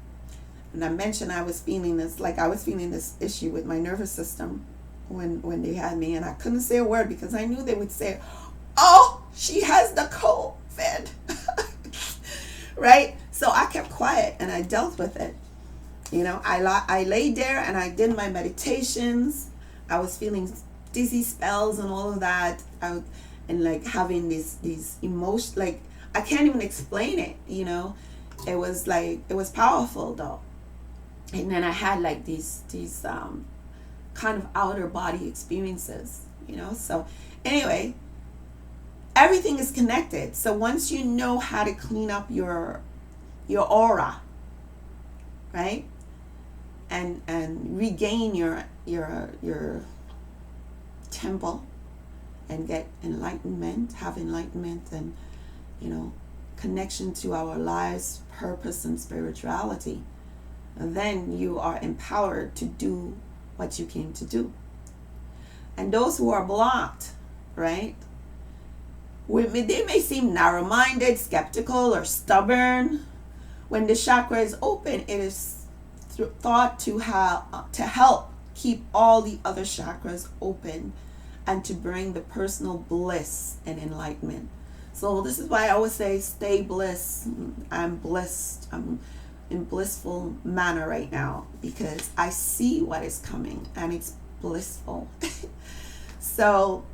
And I mentioned I was feeling this issue with my nervous system when they had me, and I couldn't say a word because I knew they would say, "Oh, she has the COVID," right? So I kept quiet and I dealt with it. I laid there and I did my meditations. I was feeling dizzy spells and all of that. And like having these emotions, like I can't even explain it. It was powerful though. And then I had like these kind of outer body experiences. So anyway, everything is connected. So once you know how to clean up your aura, right, and regain your temple and get enlightenment, have enlightenment, and connection to our lives, purpose, and spirituality, then you are empowered to do what you came to do. And those who are blocked, right, they may seem narrow-minded, skeptical, or stubborn. When the chakra is open, it is thought to help keep all the other chakras open and to bring the personal bliss and enlightenment. So this is why I always say, stay bliss. I'm blessed. I'm in blissful manner right now because I see what is coming and it's blissful. So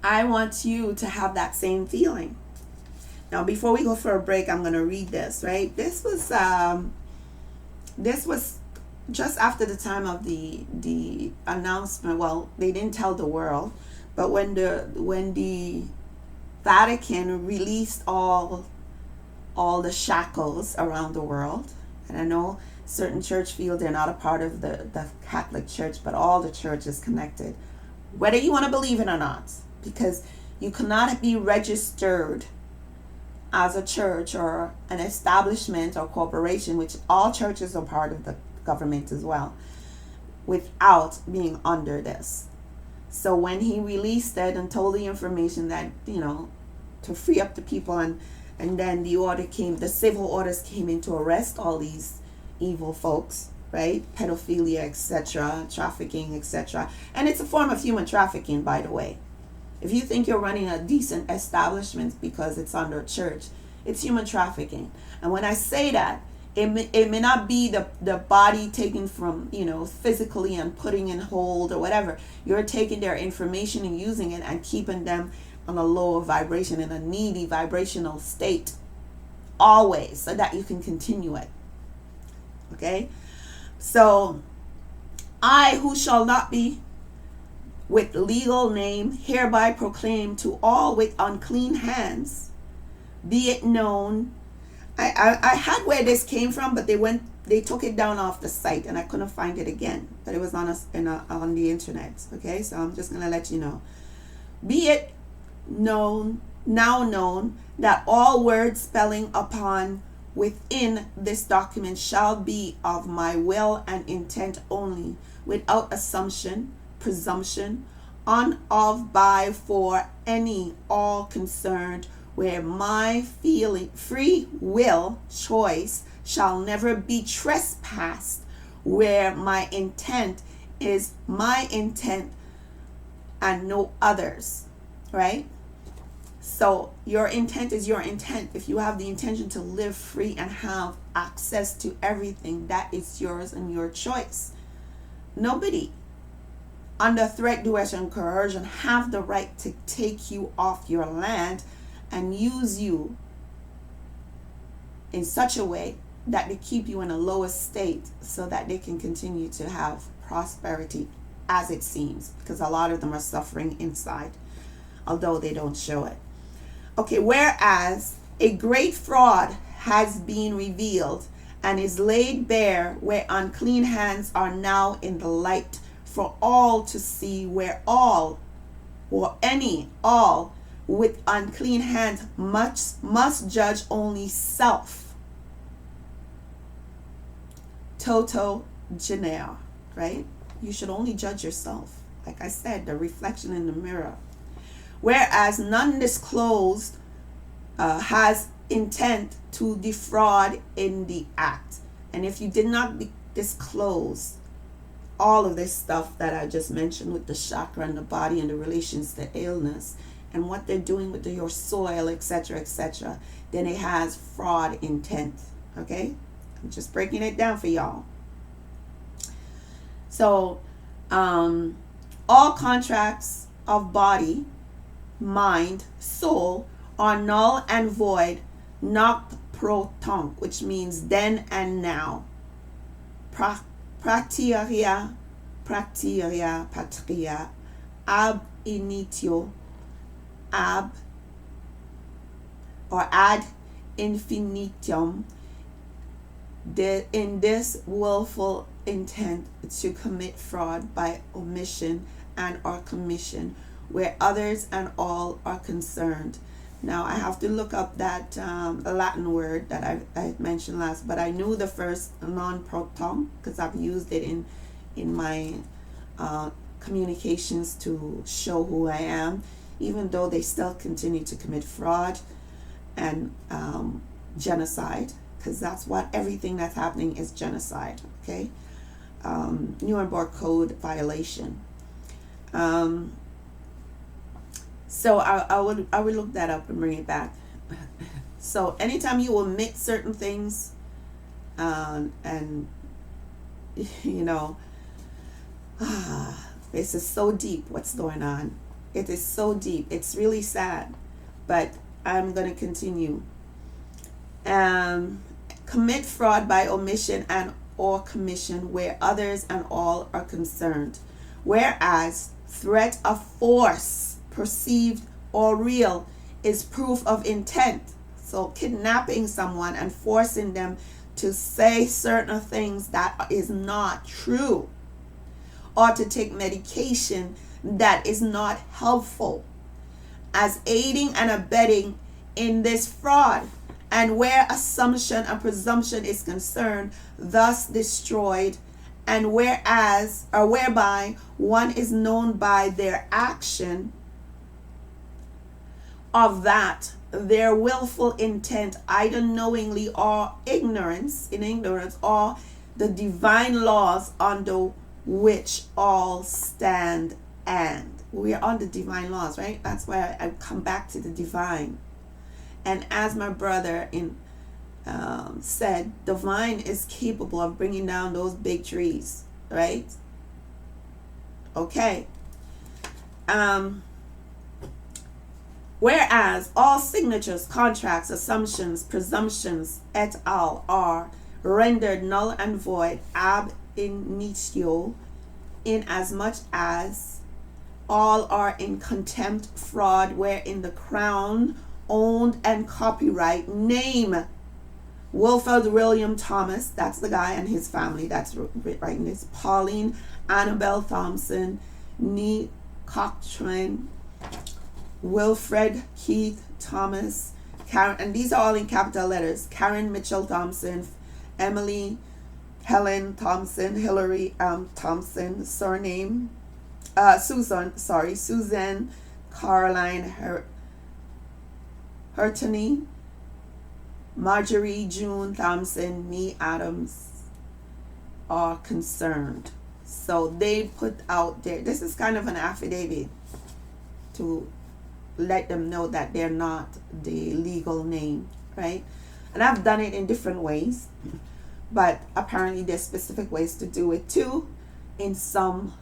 I want you to have that same feeling. Now, before we go for a break, I'm going to read this, right? This was just after the time of the announcement. Well, they didn't tell the world, but when the Vatican released all the shackles around the world, and I know certain church feel they're not a part of the Catholic Church, but all the church is connected, whether you want to believe it or not, because you cannot be registered as a church or an establishment or corporation, which all churches are part of the government as well, without being under this. So when he released it and told the information that, to free up the people, and then the civil orders came in to arrest all these evil folks, right? Pedophilia, etc., trafficking, etc. And it's a form of human trafficking, by the way. If you think you're running a decent establishment because it's under a church, it's human trafficking. And when I say that, it may not be the body taken from, physically and putting in hold or whatever. You're taking their information and using it and keeping them on a lower vibration, in a needy vibrational state, always, so that you can continue it. Okay? So, I, who shall not be with legal name, hereby proclaim to all with unclean hands, be it known. I had where this came from, but they took it down off the site and I couldn't find it again, but it was on the internet. Okay, so I'm just gonna let you know. Be it known that all words spelling upon within this document shall be of my will and intent only, without assumption, presumption, on, of, by, for, any, all concerned, where my free will choice shall never be trespassed, where my intent is my intent and no others, right? So your intent is your intent. If you have the intention to live free and have access to everything, that is yours and your choice. Nobody under threat, duress, and coercion have the right to take you off your land and use you in such a way that they keep you in a lower state so that they can continue to have prosperity, as it seems, because a lot of them are suffering inside, although they don't show it. Okay, whereas a great fraud has been revealed and is laid bare, where unclean hands are now in the light for all to see, where all with unclean hands must judge only self. Toto genere, right? You should only judge yourself. Like I said, the reflection in the mirror. Whereas none disclosed has intent to defraud in the act. And if you did not disclose all of this stuff that I just mentioned with the chakra and the body and the relations to illness and what they're doing with your soil, etc., then it has fraud intent. Okay? I'm just breaking it down for y'all. So, all contracts of body, mind, soul are null and void, not pro tonk, which means then and now. Prateria, patria, ab initio, ab or ad infinitum, in this willful intent to commit fraud by omission and or commission, where others and all are concerned. Now I have to look up that Latin word that I mentioned last, but I knew the first non-proton because I've used it in my communications to show who I am, even though they still continue to commit fraud and genocide, because that's what everything that's happening is genocide. Okay, Nuremberg Code violation. So I would look that up and bring it back. So anytime you omit certain things, and you know, this is so deep what's going on. It is so deep. It's really sad, but I'm going to continue. Commit fraud by omission and or commission where others and all are concerned. Whereas threat of force, perceived or real, is proof of intent. So kidnapping someone and forcing them to say certain things that is not true, or to take medication that is not helpful, as aiding and abetting in this fraud, and where assumption and presumption is concerned, thus destroyed, and whereas or whereby one is known by their action of that their willful intent, either knowingly or ignorance, or the divine laws under which all stand. And we are on the divine laws, right? That's why I come back to the divine. And as my brother said, divine is capable of bringing down those big trees, right? Okay. Whereas all signatures, contracts, assumptions, presumptions, et al. Are rendered null and void ab initio, inasmuch as all are in contempt, fraud, wherein the crown owned and copyright name Wilfred William Thomas, that's the guy, and his family that's writing this, Pauline Annabelle Thompson, Nee Cochrane, Wilfred Keith Thomas, Karen, and these are all in capital letters, Karen Mitchell Thompson, Emily Helen Thompson, Hillary Thompson, surname Susan Caroline Hertony, Marjorie June Thompson, Nee Adams are concerned. So they put out there, this is kind of an affidavit to let them know that they're not the legal name, right? And I've done it in different ways, but apparently there's specific ways to do it too. In some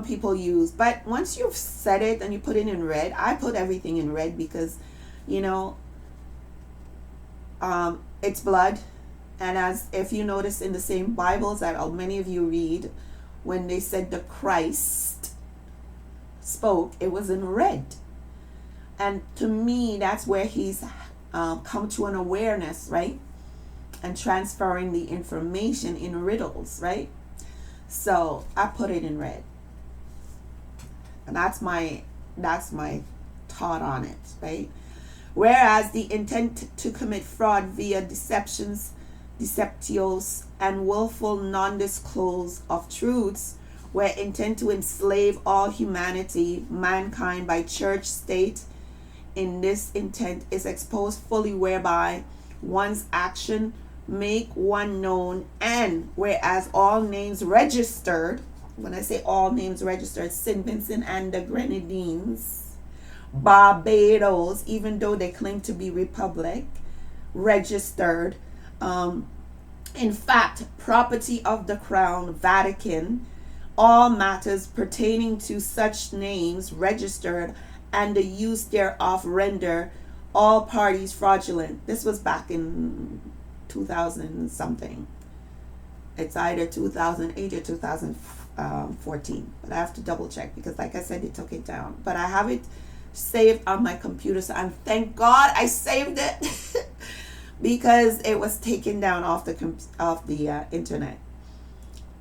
people use, but once you've said it and you put it in red, I put everything in red because, you know, it's blood. And as if you notice in the same Bibles that many of you read, when they said the Christ spoke, it was in red. And to me, that's where he's come to an awareness, right? And transferring the information in riddles, right? So I put it in red. And that's my thought on it, right? Whereas the intent to commit fraud via deceptios, and willful non-disclose of truths, where intent to enslave all humanity, mankind by church state, in this intent is exposed fully, whereby one's action make one known, and whereas all names registered, when I say all names registered, St. Vincent and the Grenadines, Barbados, even though they claim to be republic, registered, in fact, property of the Crown, Vatican, all matters pertaining to such names registered and the use thereof render all parties fraudulent. This was back in 2000 something. It's either 2008 or 2014, but I have to double check because, like I said, they took it down. But I have it saved on my computer, so and thank God I saved it because it was taken down off the internet,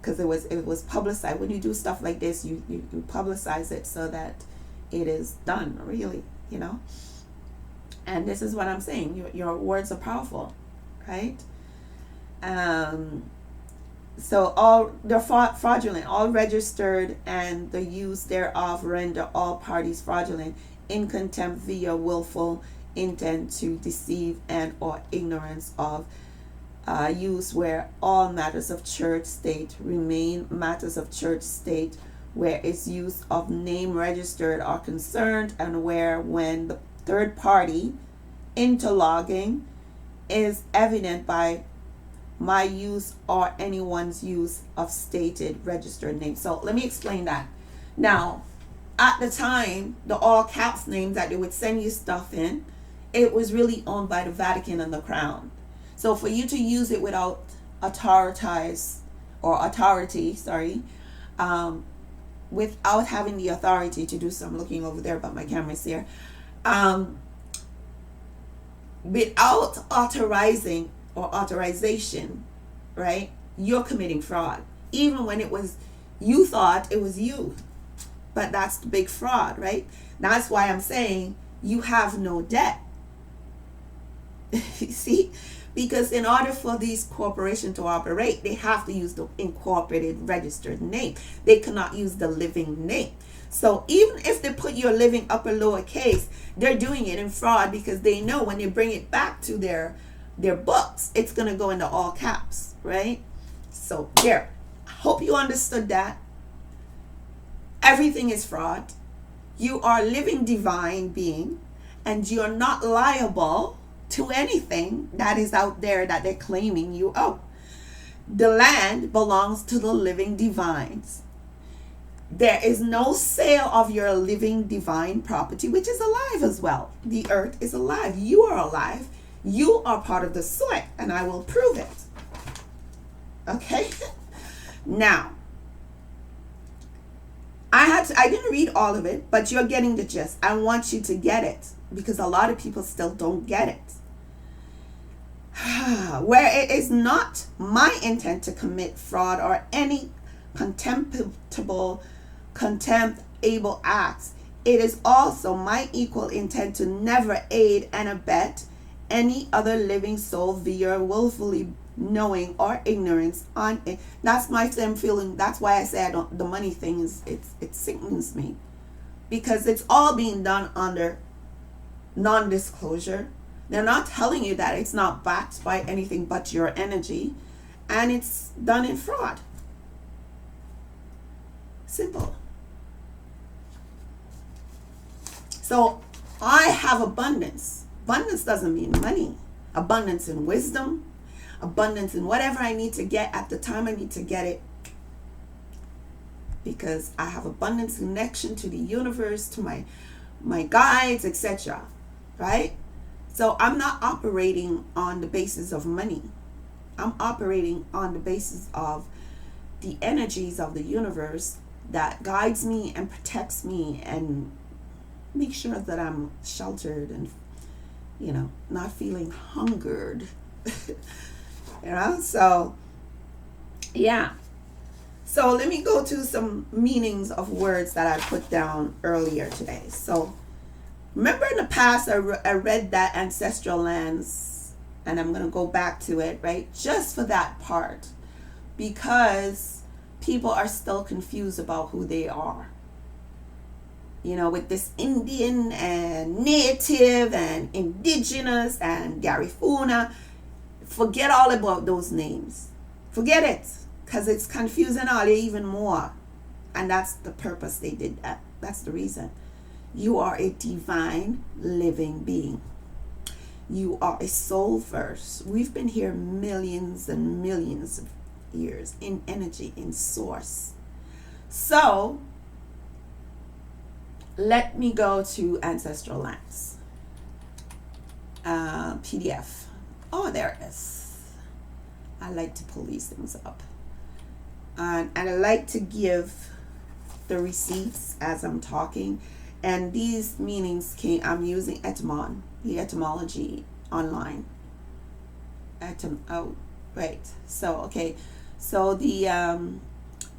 because it was publicized. When you do stuff like this, you publicize it so that it is done, really, you know. And this is what I'm saying. Your words are powerful, right? So all they're fraudulent, all registered, and the use thereof render all parties fraudulent in contempt via willful intent to deceive and or ignorance of use, where all matters of church state remain matters of church state, where its use of name registered are concerned, and where when the third party interlogging is evident by my use or anyone's use of stated registered name. So let me explain that. Now, at the time, the all caps name that they would send you stuff in, it was really owned by the Vatican and the Crown. So for you to use it without authority, without having the authority to do so, I'm looking over there, but my camera's here. Without authorizing or authorization, right? You're committing fraud. Even when you thought it was you. But that's the big fraud, right? That's why I'm saying you have no debt. See? Because in order for these corporations to operate, they have to use the incorporated registered name. They cannot use the living name. So even if they put your living upper lower case, they're doing it in fraud, because they know when they bring it back to their books, it's going to go into all caps, right? So there. I hope you understood that. Everything is fraud. You are a living divine being, and you're not liable to anything that is out there that they're claiming you owe. The land belongs to the living divines. There is no sale of your living divine property, which is alive as well. The earth is alive. You are alive. You are part of the soil, and I will prove it. Okay? Now, I didn't read all of it, but you're getting the gist. I want you to get it, because a lot of people still don't get it. Where it is not my intent to commit fraud or any contemptible acts, it is also my equal intent to never aid and abet any other living soul via willfully knowing or ignorance on it. That's my same feeling. That's why I say the money thing it sickens me, because it's all being done under non-disclosure. They're not telling you that it's not backed by anything but your energy, and it's done in fraud. Simple. So I have abundance. Abundance doesn't mean money. Abundance in wisdom, abundance in whatever I need to get at the time I need to get it, because I have abundance connection to the universe, to my guides, etc. Right? So I'm not operating on the basis of money. I'm operating on the basis of the energies of the universe that guides me and protects me and makes sure that I'm sheltered and, not feeling hungered. So, yeah. So let me go to some meanings of words that I put down earlier today. So remember in the past, I read that ancestral lands, and I'm going to go back to it, right? Just for that part, because people are still confused about who they are. With this Indian and native and indigenous and Garifuna. Forget all about those names. Forget it, because it's confusing all you even more. And that's the purpose they did that. That's the reason. You are a divine living being. You are a soul first. We've been here millions and millions of years in energy, in source. So, let me go to Ancestral Lands. PDF. Oh, there it is. I like to pull these things up. And I like to give the receipts as I'm talking. And these meanings I'm using Etymon, the etymology online. Right. So, okay. So the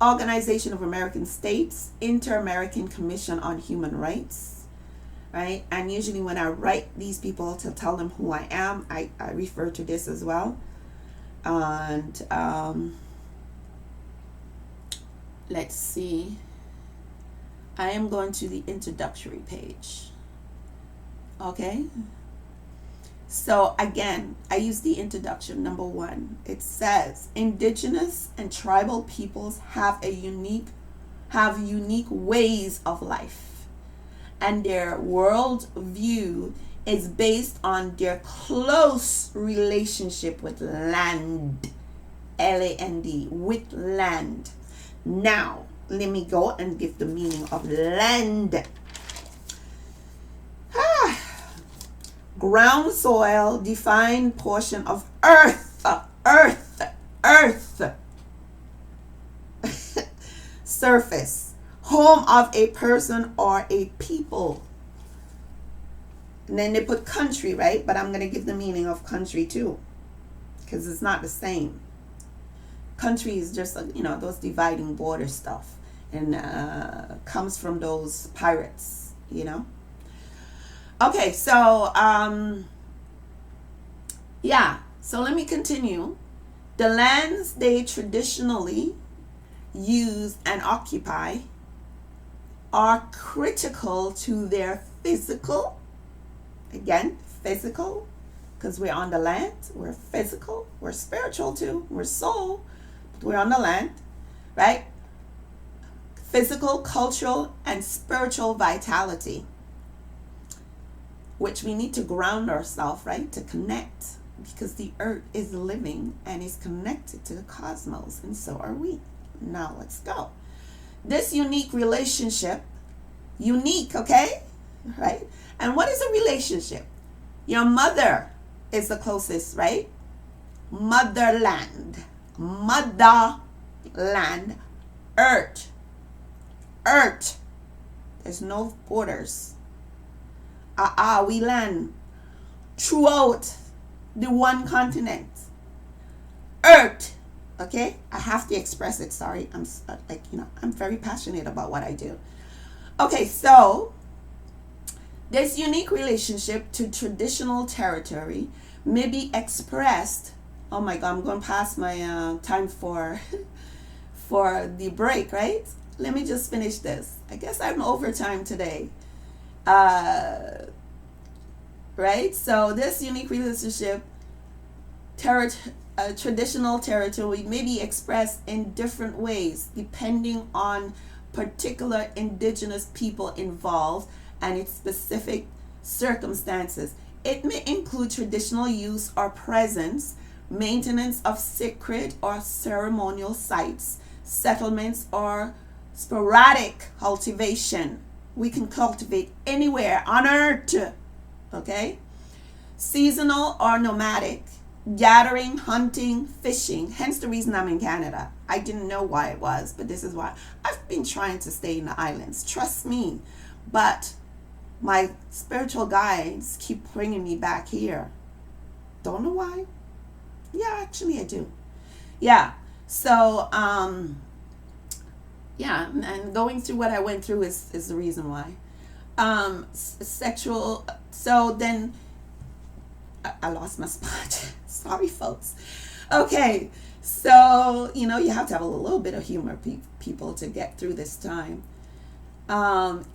Organization of American States, Inter-American Commission on Human Rights, right? And usually when I write these people to tell them who I am, I refer to this as well. And let's see. I am going to the introductory page. Okay. So again, I use the introduction. Number 1, it says indigenous and tribal peoples have unique ways of life, and their world view is based on their close relationship with land, Land, with land. Now, let me go and give the meaning of land. Ground soil, defined portion of earth. Surface, home of a person or a people. And then they put country, right? But I'm going to give the meaning of country too, because it's not the same. Country is just, those dividing border stuff, and comes from those pirates, Okay, so so let me continue. The lands they traditionally use and occupy are critical to their physical, because we're on the land, we're physical, we're spiritual too, we're soul, but we're on the land, right? Physical, cultural, and spiritual vitality, which we need to ground ourselves, right, to connect, because the earth is living and is connected to the cosmos, and so are we. Now let's go. This unique relationship, okay, right? And what is a relationship? Your mother is the closest, right? Motherland, earth. There's no borders. We land throughout the one continent. Earth. Okay? I have to express it. Sorry. I'm very passionate about what I do. Okay, so this unique relationship to traditional territory may be expressed. Oh my God, I'm going past my time for the break, right? Let me just finish this. I guess I'm overtime today. Right? So this unique relationship, traditional territory, may be expressed in different ways depending on particular indigenous people involved and its specific circumstances. It may include traditional use or presence, maintenance of sacred or ceremonial sites, settlements, or sporadic cultivation. We can cultivate anywhere on earth, okay? Seasonal or nomadic, gathering, hunting, fishing. Hence the reason I'm in Canada. I didn't know why it was, but this is why. I've been trying to stay in the islands, trust me. But my spiritual guides keep bringing me back here. Don't know why. Yeah, actually I do. Yeah. So, and going through what I went through is the reason why. Sexual. So then, I lost my spot. Sorry, folks. Okay, so you have to have a little bit of humor, people, to get through this time.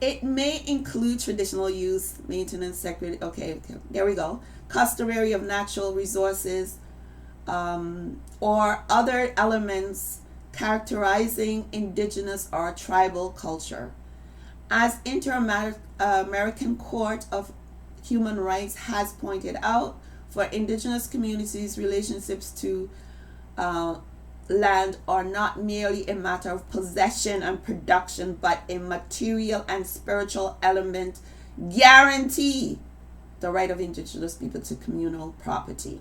It may include traditional use, maintenance, sacred. Okay, there we go. Customary of natural resources, or other elements characterizing indigenous or tribal culture. As Inter-American Court of Human Rights has pointed out, for indigenous communities, relationships to land are not merely a matter of possession and production, but a material and spiritual element guarantee the right of indigenous people to communal property.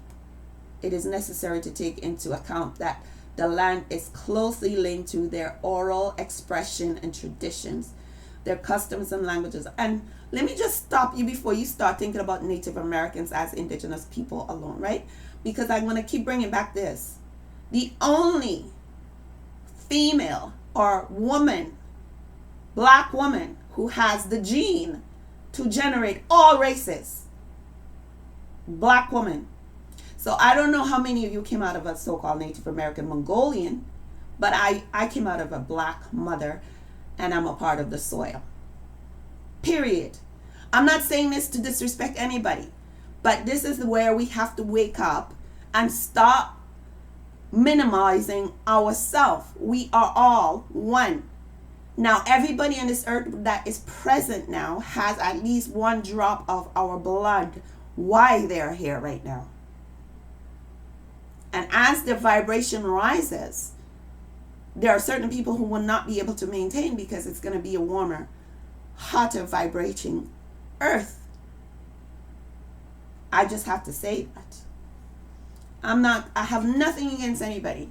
It is necessary to take into account that the land is closely linked to their oral expression and traditions, their customs and languages. And let me just stop you before you start thinking about Native Americans as indigenous people alone, right? Because I'm going to keep bringing back this. The only female or woman, black woman, who has the gene to generate all races, black woman. So I don't know how many of you came out of a so-called Native American Mongolian, but I came out of a black mother, and I'm a part of the soil. Period. I'm not saying this to disrespect anybody, but this is where we have to wake up and stop minimizing ourselves. We are all one. Now, everybody on this earth that is present now has at least one drop of our blood. Why they're here right now. And as the vibration rises, there are certain people who will not be able to maintain, because it's going to be a warmer, hotter vibrating earth. I just have to say that. I have nothing against anybody.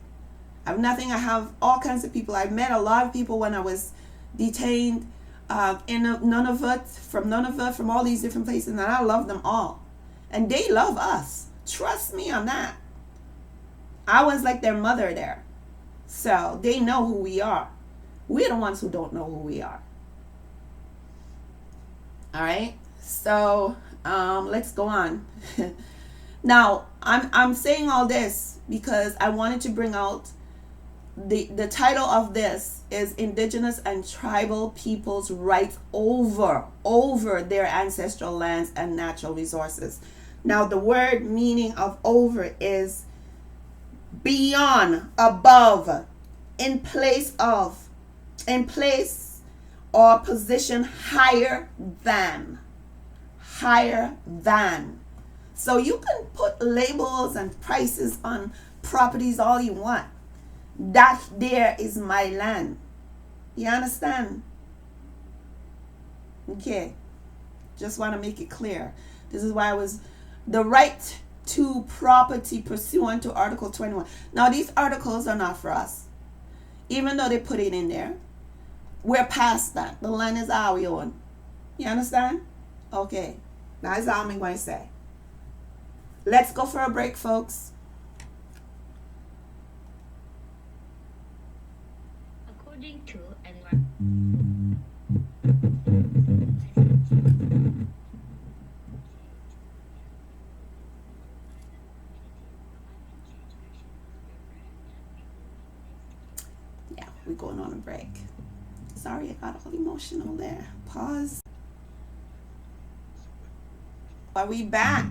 I have all kinds of people. I've met a lot of people when I was detained in Nunavut, from all these different places, and I love them all. And they love us. Trust me on that. I was like their mother there. So they know who we are. We're the ones who don't know who we are. All right. So let's go on. Now, I'm saying all this because I wanted to bring out the title of this is Indigenous and Tribal Peoples' Rights over their ancestral lands and natural resources. Now, the word meaning of over is beyond, above, in place of, in place or position higher than. So you can put labels and prices on properties all you want. That there is my land. You understand? Okay. Just want to make it clear. This is why I was the right to property pursuant to Article 21. Now, these articles are not for us. Even though they put it in there, we're past that. The land is our own. You understand? Okay. That's all I'm going to say. Let's go for a break, folks. According to Yeah, we're going on a break. Sorry, I got all emotional there. Pause. Are we back?